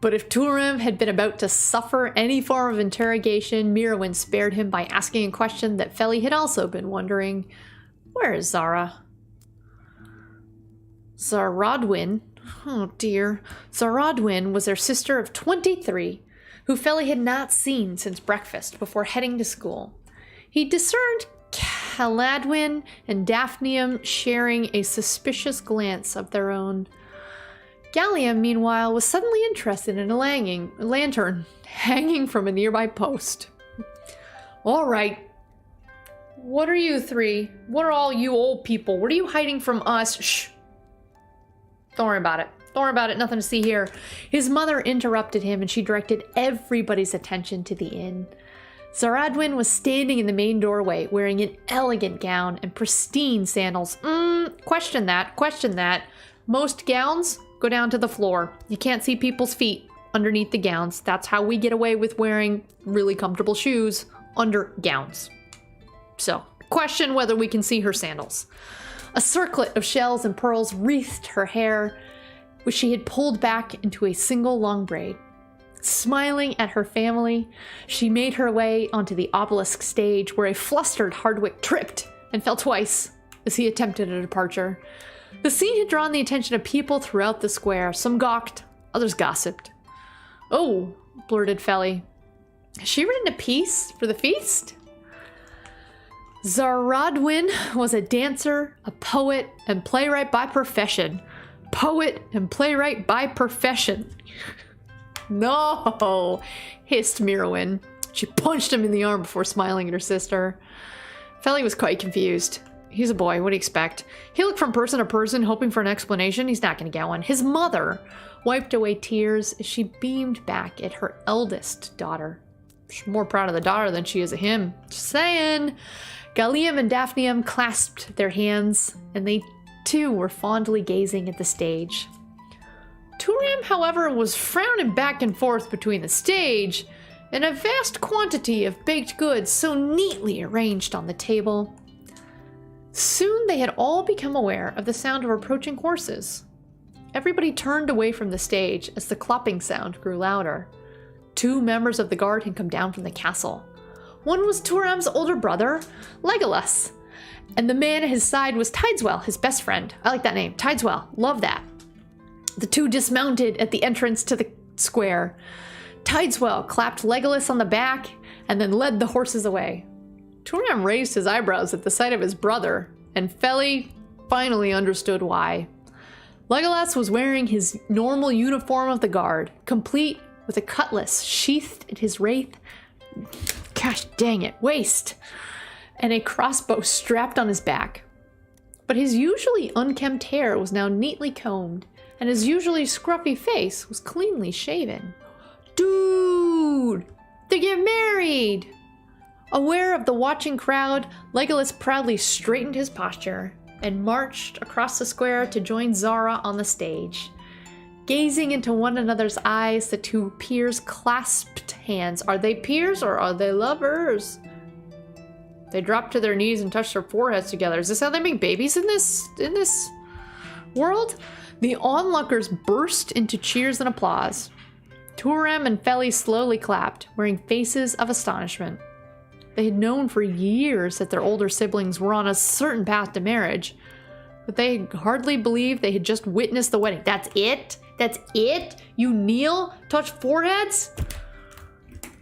But if Turam had been about to suffer any form of interrogation, Mirowin spared him by asking a question that Feli had also been wondering. Where is Zara? Zaradwin? Oh dear. Zaradwin was their sister of 23, who Feli had not seen since breakfast before heading to school. He discerned Caladwin and Daphnium sharing a suspicious glance of their own. Gallium, meanwhile, was suddenly interested in a lantern hanging from a nearby post. All right. What are you three? What are all you old people? What are you hiding from us? Shh. Don't worry about it. Don't worry about it. Nothing to see here. His mother interrupted him, and she directed everybody's attention to the inn. Zaradwin was standing in the main doorway, wearing an elegant gown and pristine sandals. Question that. Most gowns go down to the floor. You can't see people's feet underneath the gowns. That's how we get away with wearing really comfortable shoes under gowns. So, question whether we can see her sandals. A circlet of shells and pearls wreathed her hair, which she had pulled back into a single long braid. Smiling at her family, she made her way onto the obelisk stage, where a flustered Hardwick tripped and fell twice as he attempted a departure. The scene had drawn the attention of people throughout the square. Some gawked, others gossiped. Oh, blurted Feli. Has she written a piece for the feast? Zaradwin was a dancer, a poet, and playwright by profession. Poet and playwright by profession. No, hissed Mirowin. She punched him in the arm before smiling at her sister. Feli was quite confused. He's a boy, what do you expect? He looked from person to person, hoping for an explanation. He's not going to get one. His mother wiped away tears as she beamed back at her eldest daughter. She's more proud of the daughter than she is of him. Just saying. Gallium and Daphnium clasped their hands, and they too were fondly gazing at the stage. Turam, however, was frowning back and forth between the stage and a vast quantity of baked goods so neatly arranged on the table. Soon they had all become aware of the sound of approaching horses. Everybody turned away from the stage as the clopping sound grew louder. 2 members of the guard had come down from the castle. One was Turam's older brother, Legolas, and the man at his side was Tideswell, his best friend. I like that name, Tideswell. Love that. The 2 dismounted at the entrance to the square. Tideswell clapped Legolas on the back and then led the horses away. Turam raised his eyebrows at the sight of his brother, and Feli finally understood why. Legolas was wearing his normal uniform of the guard, complete with a cutlass sheathed at his gosh dang it, waist, and a crossbow strapped on his back. But his usually unkempt hair was now neatly combed, and his usually scruffy face was cleanly shaven. Dude! They get married! Aware of the watching crowd, Legolas proudly straightened his posture and marched across the square to join Zara on the stage. Gazing into one another's eyes, the two peers clasped hands. Are they peers or are they lovers? They dropped to their knees and touched their foreheads together. Is this how they make babies in this world? The onlookers burst into cheers and applause. Turam and Falewid slowly clapped, wearing faces of astonishment. They had known for years that their older siblings were on a certain path to marriage, but they hardly believed they had just witnessed the wedding. That's it? That's it? You kneel, touch foreheads?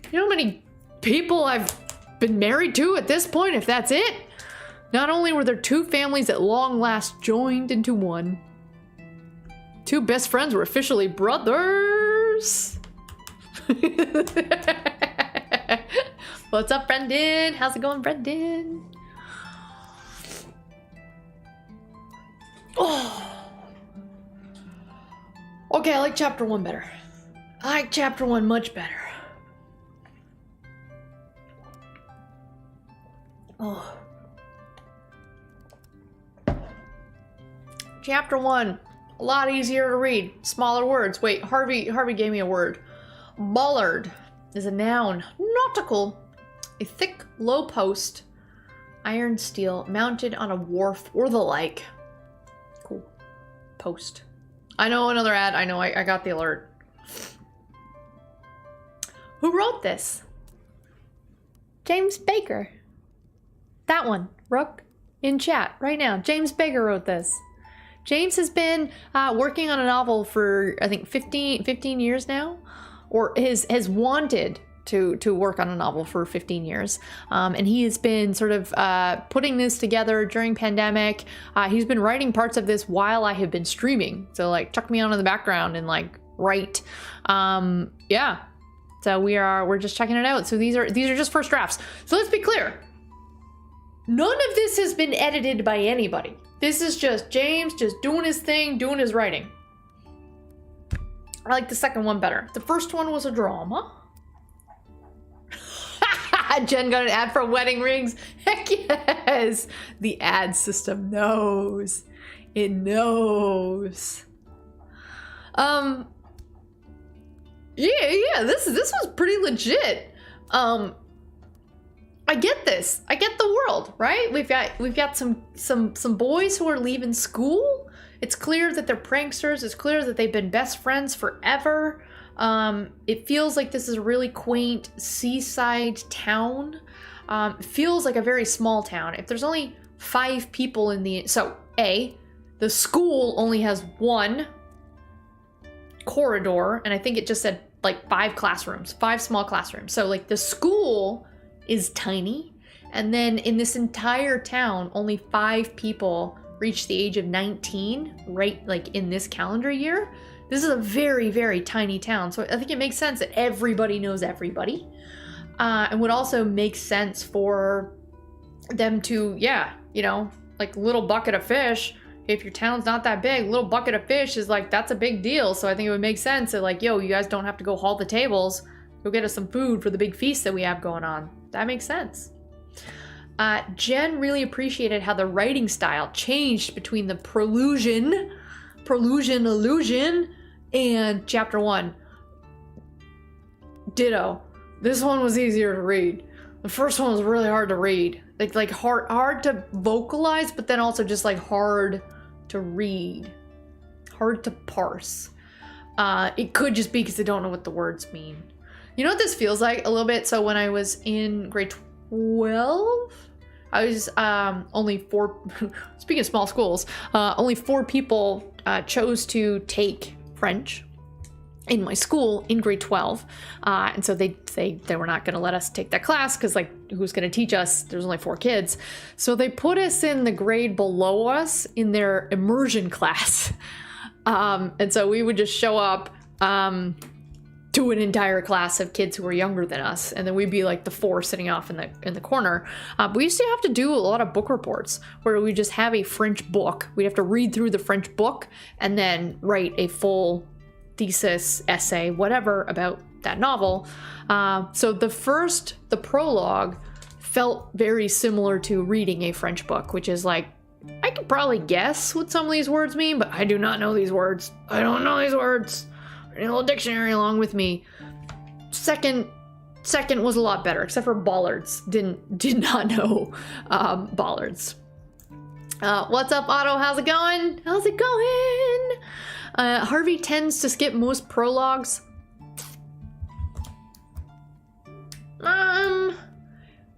You know how many people I've been married to at this point, if that's it? Not only were there two families at long last joined into one, two best friends were officially brothers. What's up, Brendan? How's it going, Brendan? Oh. Okay, I like chapter 1 better. I like chapter 1 much better. Oh. Chapter 1, a lot easier to read. Smaller words. Wait, Harvey gave me a word. Bollard is a noun. Nautical. A thick, low post, iron steel, mounted on a wharf or the like. Cool. Post. I know another ad. I know, I got the alert. Who wrote this? James Baker. That one. Rook. In chat right now. James Baker wrote this. James has been working on a novel for, I think, 15 years now. Or has wanted to work on a novel for 15 years. And he has been sort of putting this together during pandemic. He's been writing parts of this while I have been streaming. So like chuck me on in the background and like write. Yeah. So we're just checking it out. So these are just first drafts. So let's be clear. None of this has been edited by anybody. This is just James just doing his thing, doing his writing. I like the second one better. The first one was a drama. Jen got an ad for wedding rings. Heck yes. The ad system knows. It knows. Yeah, this was pretty legit. I get this. I get the world, right? We've got some boys who are leaving school. It's clear that they're pranksters. It's clear that they've been best friends forever. It feels like this is a really quaint seaside town. It feels like a very small town. If there's only 5 people in the... So, the school only has 1 corridor, and I think it just said, like, 5 classrooms. 5 small classrooms. So, like, the school is tiny, and then in this entire town, only 5 people reach the age of 19, right, like, in this calendar year. This is a very, very tiny town, so I think it makes sense that everybody knows everybody. And would also make sense for them to, yeah, you know, like little bucket of fish. If your town's not that big, little bucket of fish is like, that's a big deal. So I think it would make sense that like, yo, you guys don't have to go haul the tables. Go get us some food for the big feast that we have going on. That makes sense. Jen really appreciated how the writing style changed between the Prolusion illusion and chapter 1. Ditto. This one was easier to read. The first one was really hard to read. Like hard to vocalize, but then also just like hard to read. Hard to parse. It could just be because I don't know what the words mean. You know what this feels like a little bit? So when I was in grade 12, I was only 4, speaking of small schools, only 4 people chose to take French in my school in grade 12. And so they were not gonna let us take that class because like, who's gonna teach us? There's only 4 kids. So they put us in the grade below us in their immersion class. And so we would just show up to an entire class of kids who were younger than us, and then we'd be like the 4 sitting off in the corner. But we used to have to do a lot of book reports where we just have a French book. We'd have to read through the French book and then write a full thesis, essay, whatever about that novel. So the prologue felt very similar to reading a French book, which is like, I could probably guess what some of these words mean, but I do not know these words. I don't know these words. I need a little dictionary along with me. Second was a lot better, except for bollards. Did not know bollards. What's up, Otto? How's it going? How's it going? Harvey tends to skip most prologues.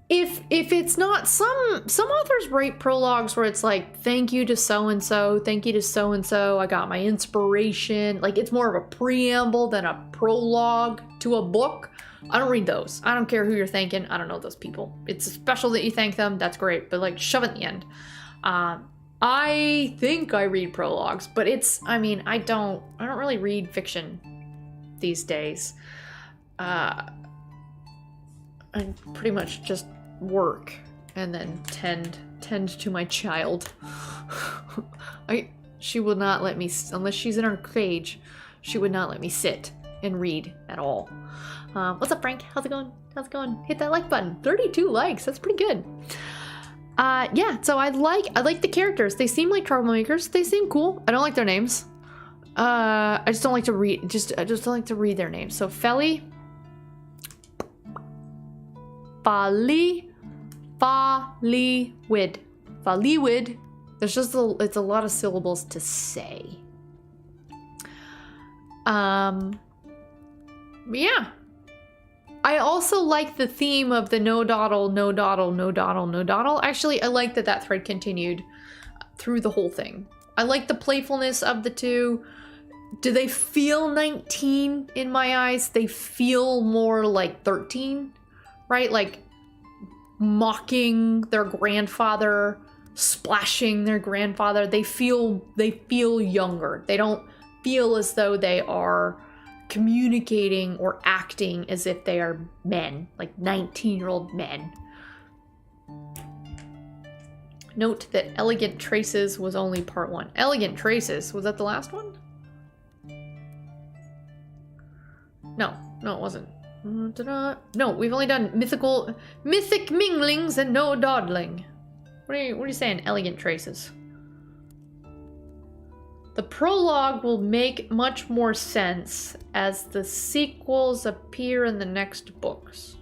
If it's not, some authors write prologues where it's like, thank you to so-and-so, thank you to so-and-so, I got my inspiration. Like, it's more of a preamble than a prologue to a book. I don't read those. I don't care who you're thanking. I don't know those people. It's special that you thank them. That's great. But like, shove it in the end. I think I read prologues, but I don't really read fiction these days. I pretty much just work and then tend to my child. She will not let me, unless she's in her cage, she would not let me sit and read at all. What's up, Frank? How's it going? How's it going? Hit that like button. 32 likes. That's pretty good. Yeah, so I like the characters. They seem like troublemakers. They seem cool. I don't like their names. I just don't like to read. I just don't like to read their names. So Falewid. There's it's a lot of syllables to say. Yeah. I also like the theme of the no dawdle, no dawdle, no dawdle, no dawdle. Actually, I like that thread continued through the whole thing. I like the playfulness of the two. Do they feel 19 in my eyes? They feel more like 13, right? Like mocking their grandfather, splashing their grandfather. They feel younger. They don't feel as though they are communicating or acting as if they are men, like 19-year-old men. Note that Elegant Traces was only part 1. Elegant Traces, was that the last one? No, it wasn't. No, we've only done mythic minglings and no dawdling. What are you saying, Elegant Traces? The prologue will make much more sense as the sequels appear in the next books.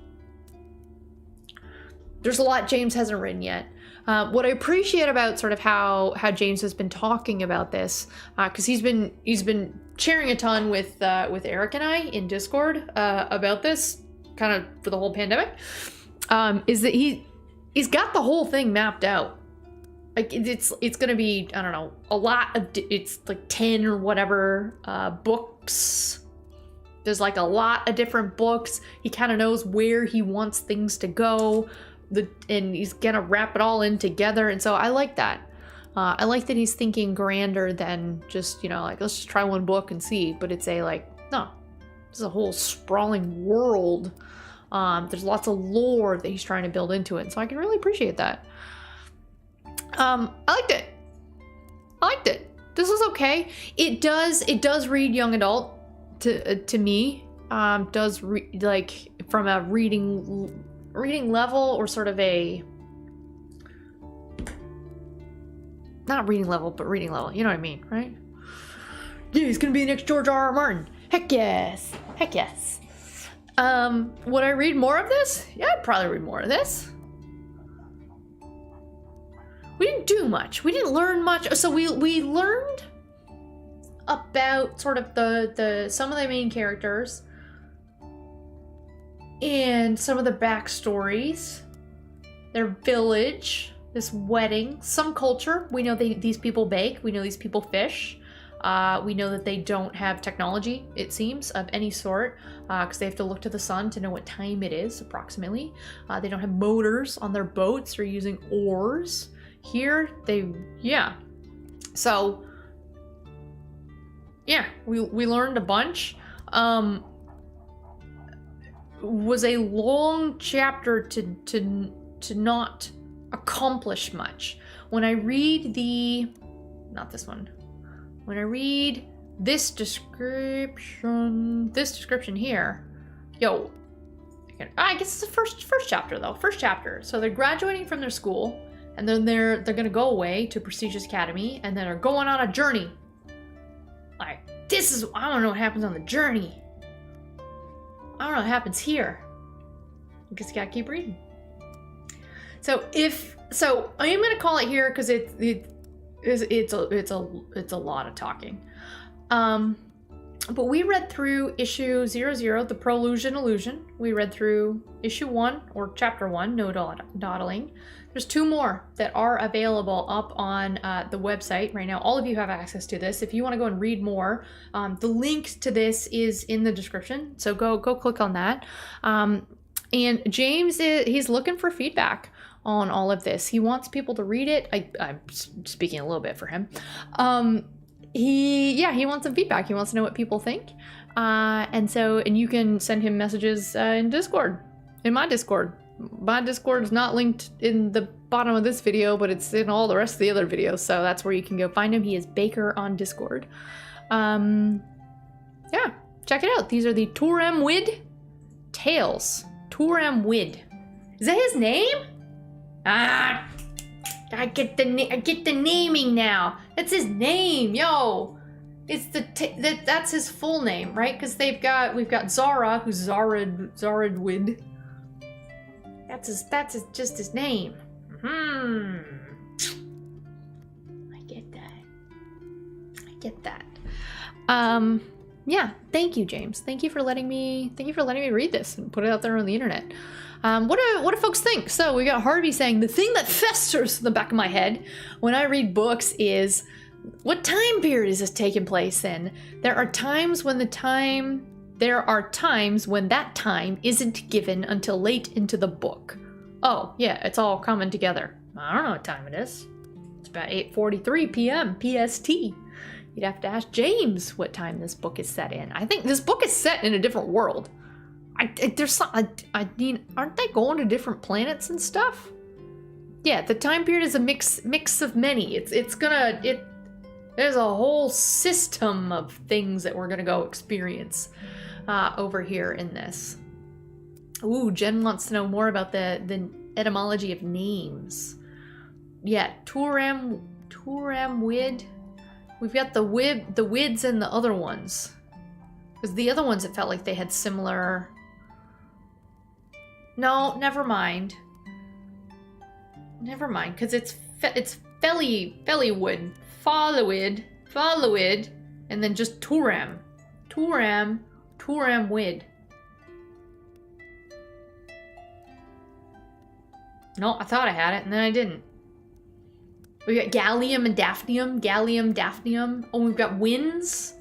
There's a lot James hasn't written yet. What I appreciate about sort of how James has been talking about this, because he's been sharing a ton with Eric and I in Discord about this, kind of for the whole pandemic, is that he's got the whole thing mapped out. Like it's gonna be, I don't know, a lot of, it's like 10 or whatever books. There's like a lot of different books. He kind of knows where he wants things to go, and he's gonna wrap it all in together. And so I like that. I like that he's thinking grander than just, like, let's just try one book and see. But it's no, this is a whole sprawling world. There's lots of lore that he's trying to build into it. And so I can really appreciate that. I liked it. This was okay. It does read young adult to me. Does like from a reading level, or sort of a, not reading level, but reading level. You know what I mean, right? Yeah, he's gonna be the next George R.R. Martin. Heck yes. Would I read more of this? Yeah, I'd probably read more of this. We didn't do much. We didn't learn much. So we learned about sort of the some of the main characters and some of the backstories, their village, this wedding, some culture. We know these people bake. We know these people fish. We know that they don't have technology, it seems, of any sort, because they have to look to the sun to know what time it is, approximately. They don't have motors on their boats. They're using oars. Here, So, yeah, we learned a bunch. Was a long chapter to not accomplish much. When I read not this one. When I read this description here, I guess it's the first chapter though. First chapter. So they're graduating from their school. and then they're gonna go away to Prestigious Academy, and then are going on a journey. Like, I don't know what happens on the journey. I don't know what happens here. I guess you gotta keep reading. So I am gonna call it here because it's a lot of talking. But we read through issue 00, the Prologue Illusion. We read through issue 1, or chapter 1, No Dawdling. There's 2 more that are available up on the website right now. All of you have access to this. If you want to go and read more, the link to this is in the description. So go click on that. And James, he's looking for feedback on all of this. He wants people to read it. I'm speaking a little bit for him. He wants some feedback. He wants to know what people think. And you can send him messages in Discord, in my Discord. My Discord is not linked in the bottom of this video, but it's in all the rest of the other videos. So that's where you can go find him. He is Baker on Discord. Yeah, check it out. These are the Turam Falewid Tales. Turam Falewid. Is that his name? I get the naming now. That's his name, yo. It's that's his full name, right? Because we've got Zara, who's Zaradwid. That's just his name. I get that. Yeah. Thank you, James. Thank you for letting me read this and put it out there on the internet. What do folks think? So we got Harvey saying, the thing that festers in the back of my head when I read books is, what time period is this taking place in? There are times when that time isn't given until late into the book. Oh, yeah, it's all coming together. I don't know what time it is. It's about 8:43 p.m. PST. You'd have to ask James what time this book is set in. I think this book is set in a different world. Aren't they going to different planets and stuff? Yeah, the time period is a mix of many. There's a whole system of things that we're gonna go experience over here in this. Ooh, Jen wants to know more about the etymology of names. Yeah, Turam Falewid. We've got the Wids and the other ones. Because the other ones, it felt like they had similar. No, never mind. Never mind, because it's Falewid, Falewid, and then just Turam Falewid. No, I thought I had it, and then I didn't. We got Gallium and Daphnium. Oh, we've got winds.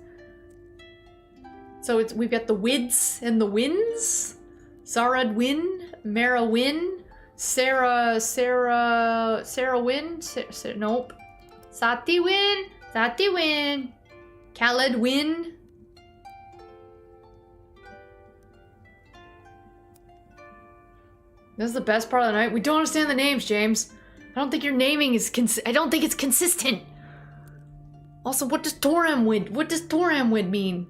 So we've got the Wids and the Winds. Zaradwin, Marawin, Sarah Win. Nope. Sati Win. Khaled Win. This is the best part of the night. We don't understand the names, James. I don't think your naming is I don't think it's consistent. Also, what does Turam Falewid mean?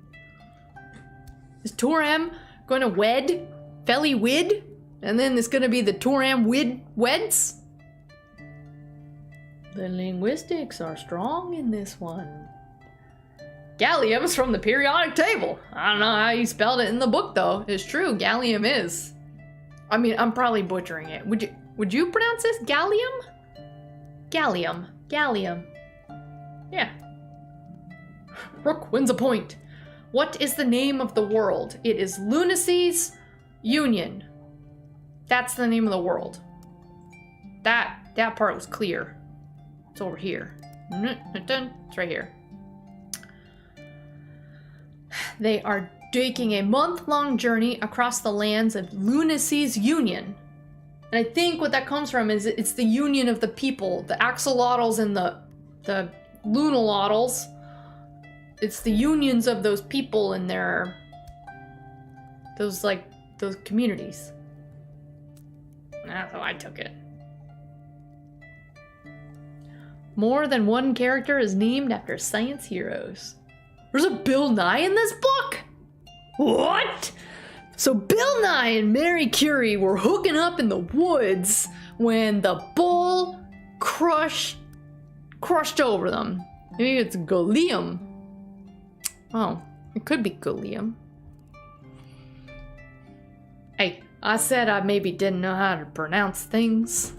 Is Turam going to wed Falewid? And then it's going to be the Turam Falewid weds? The linguistics are strong in this one. Gallium's from the periodic table. I don't know how you spelled it in the book, though. It's true, gallium is. I mean, I'm probably butchering it. Would you pronounce this gallium? Gallium. Yeah. Rook wins a point. What is the name of the world? It is Lunacy's Union. That's the name of the world. That part was clear. It's over here. It's right here. They are taking a month-long journey across the lands of Lunacy's Union. And I think what that comes from is it's the union of the people, the axolotls and the lunalotls. It's the unions of those people and those communities. That's how I took it. More than one character is named after science heroes. There's a Bill Nye in this book? What? So Bill Nye and Mary Curie were hooking up in the woods when the bull crushed over them. Maybe it's Golium. Oh, it could be Golium. Hey, I said I maybe didn't know how to pronounce things.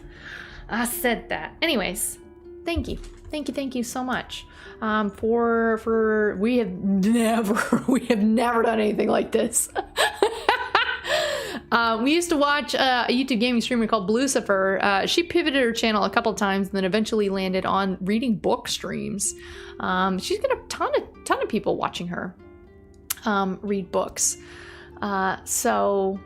I said that. Anyways, thank you so much. We have never done anything like this. We used to watch a YouTube gaming streamer called Lucifer. She pivoted her channel a couple times and then eventually landed on reading book streams. She's got a ton of people watching her read books. So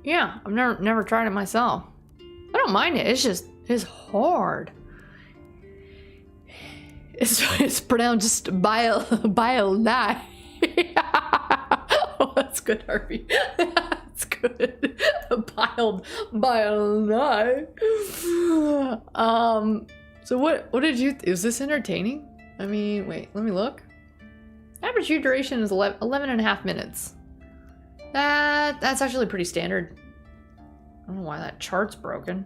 yeah, I've never tried it myself. I don't mind it. It's hard. It's pronounced bile nigh. Oh, that's good, Harvey. That's good. Bile nigh. So what did you? Is this entertaining? I mean, wait. Let me look. Average view duration is 11 and a half minutes. That's actually pretty standard. I don't know why that chart's broken.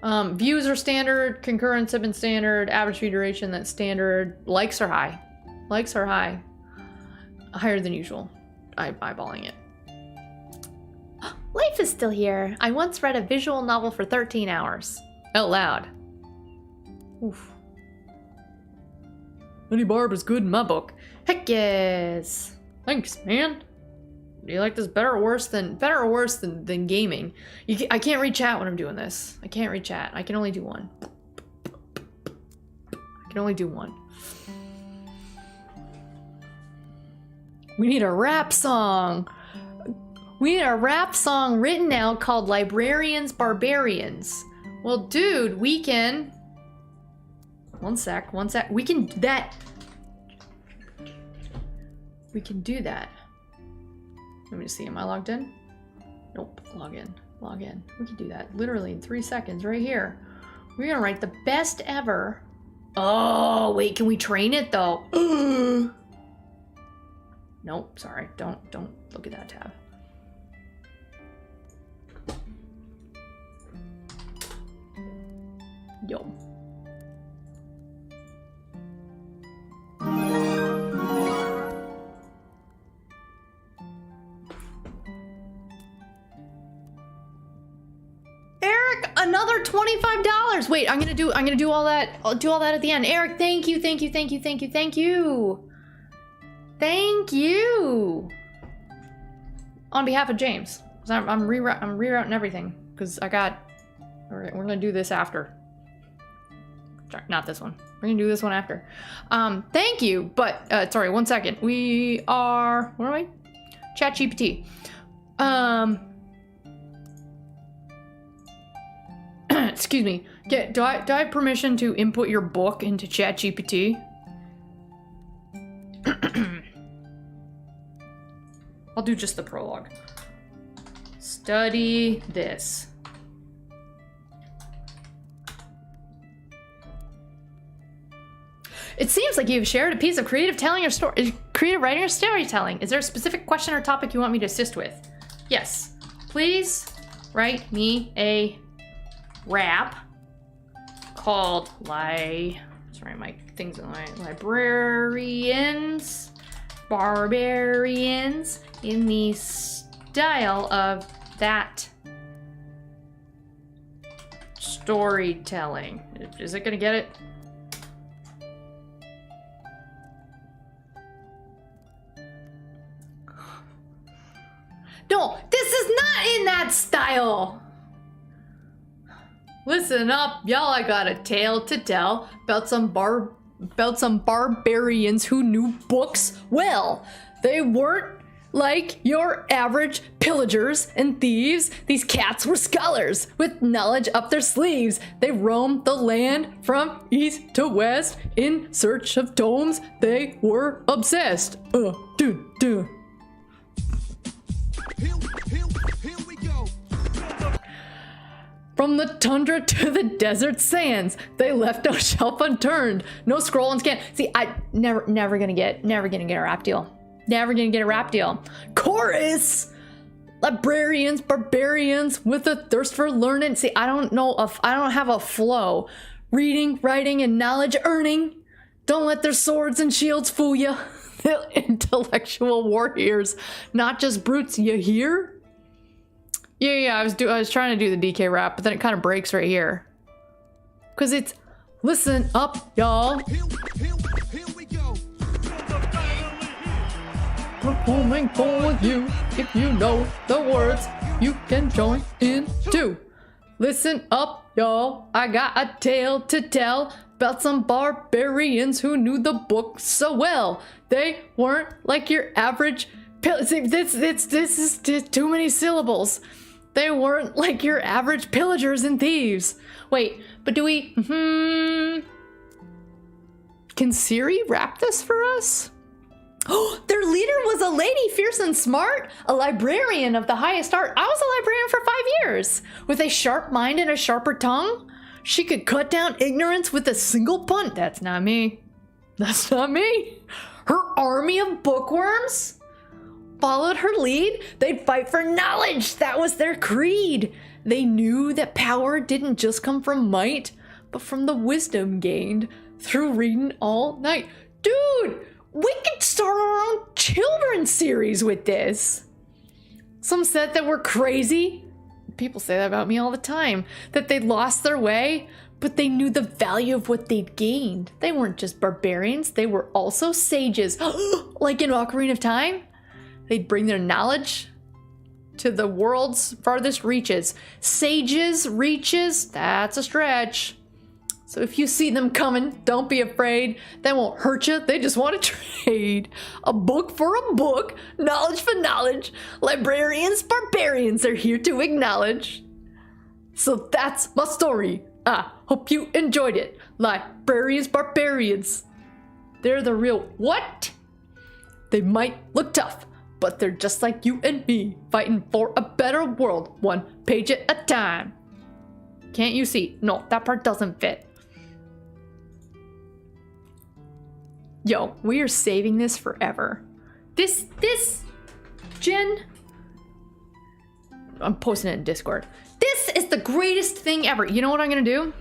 Views are standard, concurrents have been standard, average view duration, that's standard. Likes are high. Likes are high. Higher than usual. I'm eyeballing it. Life is still here. I once read a visual novel for 13 hours. Out loud. Oof. Any Barb is good in my book. Heck yes. Thanks, man. Do you like this better or worse than gaming? I can't read chat when I'm doing this. I can't read chat. I can only do one. We need a rap song. We need a rap song written out called Librarians Barbarians. Well, dude, we can... One sec. We can do that. We can do that. Let me just see, am I logged in? Nope, log in. We can do that literally in 3 seconds right here. We're gonna write the best ever. Oh, wait, can we train it though? Nope, sorry, don't look at that tab. Yo. Eric, another $25. Wait, I'm gonna do all that. I'll do all that at the end. Eric, thank you. Thank you. On behalf of James, 'cause I'm rerouting everything because I got. All right, we're gonna do this after. Sorry, not this one. We're gonna do this one after. Thank you, but sorry, 1 second. We are. Where am I? ChatGPT. Excuse me. Do I have permission to input your book into ChatGPT? I'll do just the prologue. Study this. It seems like you've shared a piece of creative writing or storytelling. Is there a specific question or topic you want me to assist with? Yes. Please write me a rap called my Librarians Barbarians in the style of that storytelling. Is it gonna get it? No, this is not in that style. Listen up, y'all, I got a tale to tell about some barbarians who knew books well. They weren't like your average pillagers and thieves. These cats were scholars with knowledge up their sleeves. They roamed the land from east to west in search of tomes. They were obsessed. Here we go. From the tundra to the desert sands, they left no shelf unturned, no scroll unscanned. See, I never gonna get a rap deal. Never gonna get a rap deal. Chorus! Librarians, barbarians with a thirst for learning. See, I don't have a flow. Reading, writing, and knowledge earning. Don't let their swords and shields fool you. They're intellectual warriors, not just brutes, you hear? Yeah, I was trying to do the DK rap, but then it kind of breaks right here. Cause it's, listen up, y'all. Here we go. Performing for you. If you know the words, you can join in too. Listen up, y'all. I got a tale to tell about some barbarians who knew the book so well. They weren't like your average this is too many syllables. They weren't like your average pillagers and thieves. Wait, but do we Can Siri rap this for us? Oh, their leader was a lady, fierce and smart, a librarian of the highest art. I was a librarian for 5 years. With a sharp mind and a sharper tongue, she could cut down ignorance with a single punt. That's not me. That's not me. Her army of bookworms followed her lead. They'd fight for knowledge. That was their creed. They knew that power didn't just come from might, but from the wisdom gained through reading all night. Dude! We could start our own children's series with this. Some said that we're crazy. People say that about me all the time. That they lost their way, but they knew the value of what they'd gained. They weren't just barbarians, they were also sages. Like in Ocarina of Time, they'd bring their knowledge to the world's farthest reaches. Sages, reaches, that's a stretch. So if you see them coming, don't be afraid. They won't hurt you. They just want to trade. A book for a book, knowledge for knowledge. Librarians, barbarians are here to acknowledge. So that's my story. I hope you enjoyed it. Librarians, barbarians. They're the real what? They might look tough, but they're just like you and me, fighting for a better world, one page at a time. Can't you see? No, that part doesn't fit. Yo, we are saving this forever. This, Jen, I'm posting it in Discord. This is the greatest thing ever. You know what I'm gonna do?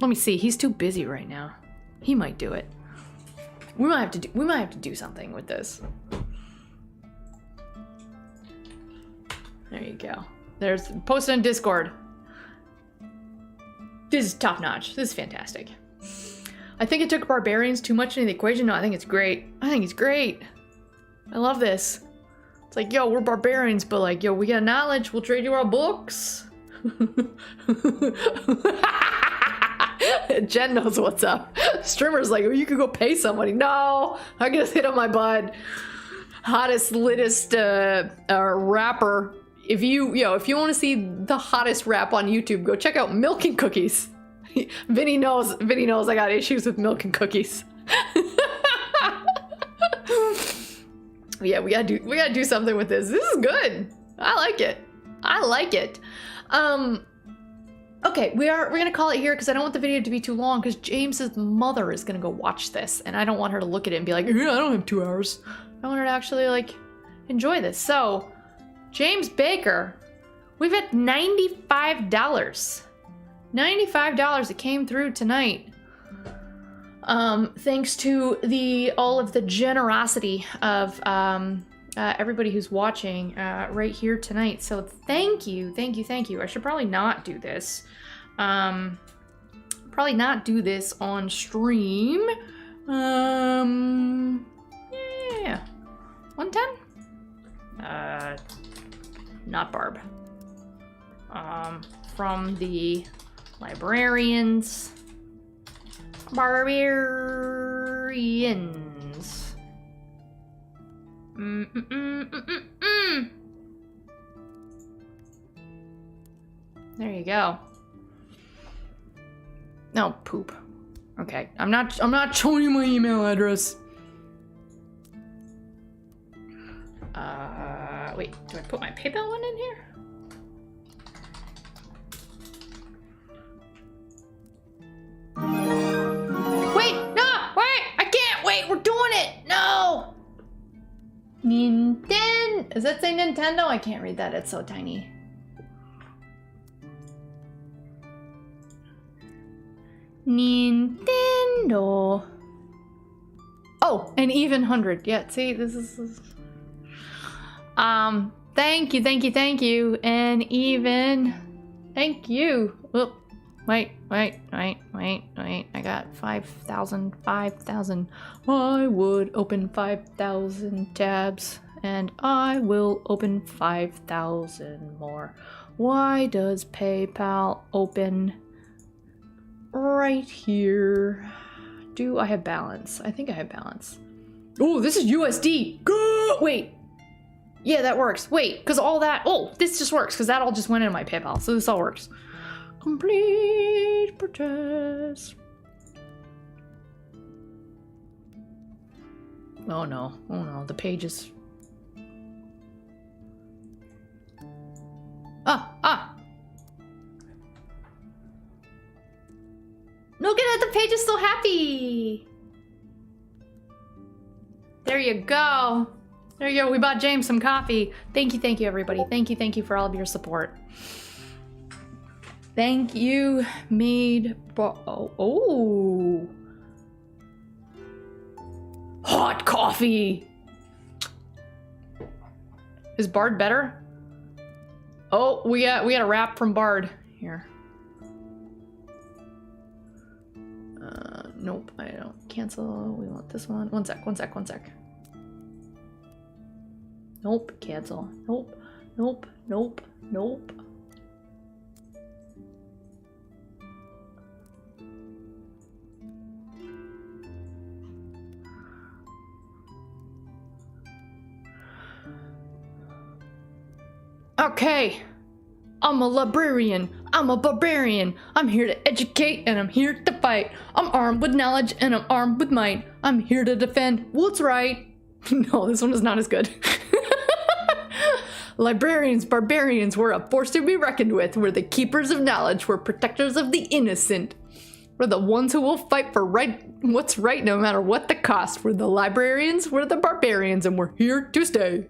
Let me see, he's too busy right now. He might do it. We might have to do something with this. There you go. There's, post it in Discord. This is top notch. This is fantastic. I think it took barbarians too much into the equation. No, I think it's great. I think it's great. I love this. It's like, yo, we're barbarians, but like, yo, we got knowledge. We'll trade you our books. Jen knows what's up. Streamer's like, oh, you could go pay somebody. No, I can just hit on my bud. Hottest, littest rapper. If you want to see the hottest rap on YouTube, go check out Milk and Cookies. Vinny knows I got issues with Milk and Cookies. Yeah, we gotta do something with this. This is good. I like it. Okay, we're gonna call it here because I don't want the video to be too long because James's mother is gonna go watch this and I don't want her to look at it and be like, yeah, I don't have 2 hours. I want her to actually like enjoy this. So James Baker, we've had $95. $95 that came through tonight. Thanks to all of the generosity of everybody who's watching right here tonight. So thank you. I should probably not do this. Probably not do this on stream. Yeah. 110? Not Barb. From the librarians. Barbarians. There you go. No, poop. Okay, I'm not showing you my email address. Wait, do I put my PayPal one in here? Wait, no, wait, I can't wait, we're doing it. No, Does that say Nintendo? I can't read that. It's so tiny. Nintendo. Oh, an even 100. Yeah, see, this is... Thank you. And even... Thank you. Whoop. Wait. I got 5,000. I would open 5,000 tabs. And I will open 5,000 more. Why does PayPal open right here? Do I have balance? I think I have balance. Oh, this is USD. Go! Wait. Yeah, that works. Wait, because all that... Oh, this just works because that all just went into my PayPal. So this all works. Complete purchase. Oh no. The page is... Look at it, the page is so happy. There you go. We bought James some coffee. Thank you, everybody. Thank you for all of your support. Thank you, oh. Hot coffee. Is Bard better? Oh, we got a wrap from Bard here. Nope, I don't cancel. We want this one. One sec. Nope, cancel. Nope. Okay. I'm a librarian. I'm a barbarian. I'm here to educate and I'm here to fight. I'm armed with knowledge and I'm armed with might. I'm here to defend what's right. No, this one is not as good. Librarians, barbarians, we're a force to be reckoned with. We're the keepers of knowledge. We're protectors of the innocent. We're the ones who will fight for what's right no matter what the cost. We're the librarians, we're the barbarians, and we're here to stay.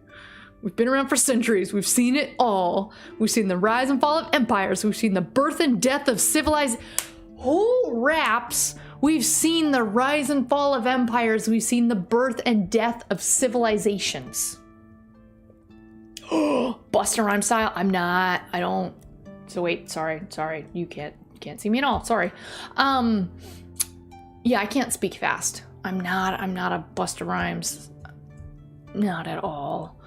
We've been around for centuries. We've seen it all. We've seen the rise and fall of empires. We've seen the birth and death of civilized whole raps. We've seen the rise and fall of empires. We've seen the birth and death of civilizations. Buster Rhyme style. I don't. So wait, sorry. You can't see me at all. Sorry. Yeah, I can't speak fast. I'm not a Buster Rhymes. Not at all.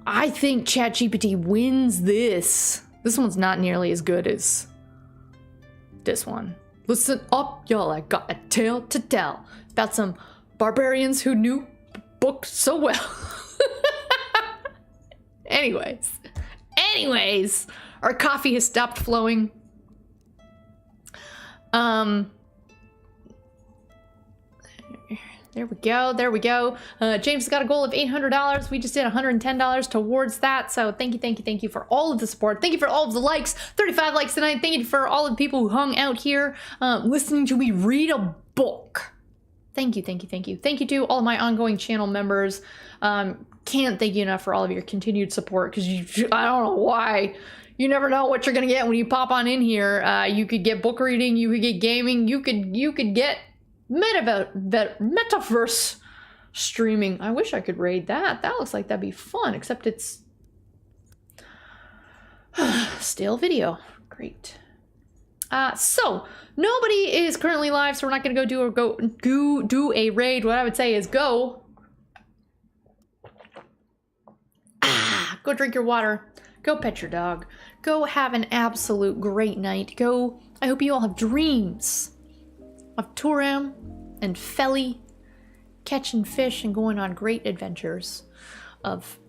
I think ChatGPT wins this. This one's not nearly as good as this one. Listen up, y'all. I got a tale to tell about some barbarians who knew books so well. Anyways, our coffee has stopped flowing. There we go. James has got a goal of $800. We just did $110 towards that. So thank you for all of the support. Thank you for all of the likes. 35 likes tonight. Thank you for all of the people who hung out here listening to me read a book. Thank you. Thank you to all of my ongoing channel members. Can't thank you enough for all of your continued support because I don't know why. You never know what you're gonna get when you pop on in here. You could get book reading, you could get gaming, you could get metaverse streaming. I wish I could raid that. That looks like that'd be fun, except it's still video. Great. So nobody is currently live, so we're not gonna go do a raid. What I would say is go drink your water. Go pet your dog. Go have an absolute great night. I hope you all have dreams of Turam and Falewid, catching fish and going on great adventures, of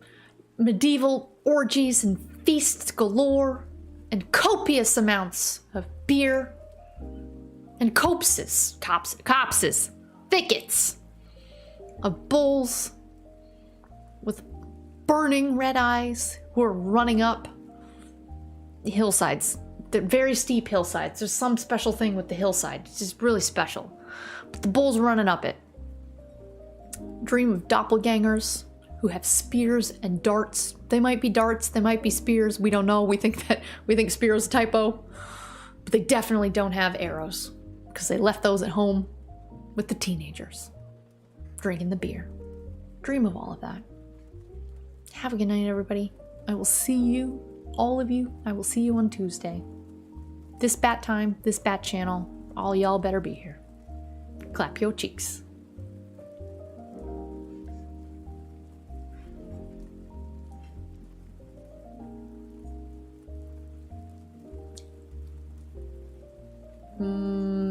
medieval orgies and feasts galore, and copious amounts of beer, and copses, thickets of bulls with burning red eyes who are running up the hillsides. They're very steep hillsides. There's some special thing with the hillside. It's just really special. But the bull's running up it. Dream of doppelgangers who have spears and darts. They might be darts, they might be spears, we don't know. We think spear is a typo. But they definitely don't have arrows, because they left those at home with the teenagers, drinking the beer. Dream of all of that. Have a good night, everybody. I will see you, all of you, I will see you on Tuesday. This bat time, this bat channel, all y'all better be here. Clap your cheeks.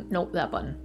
Nope, that button.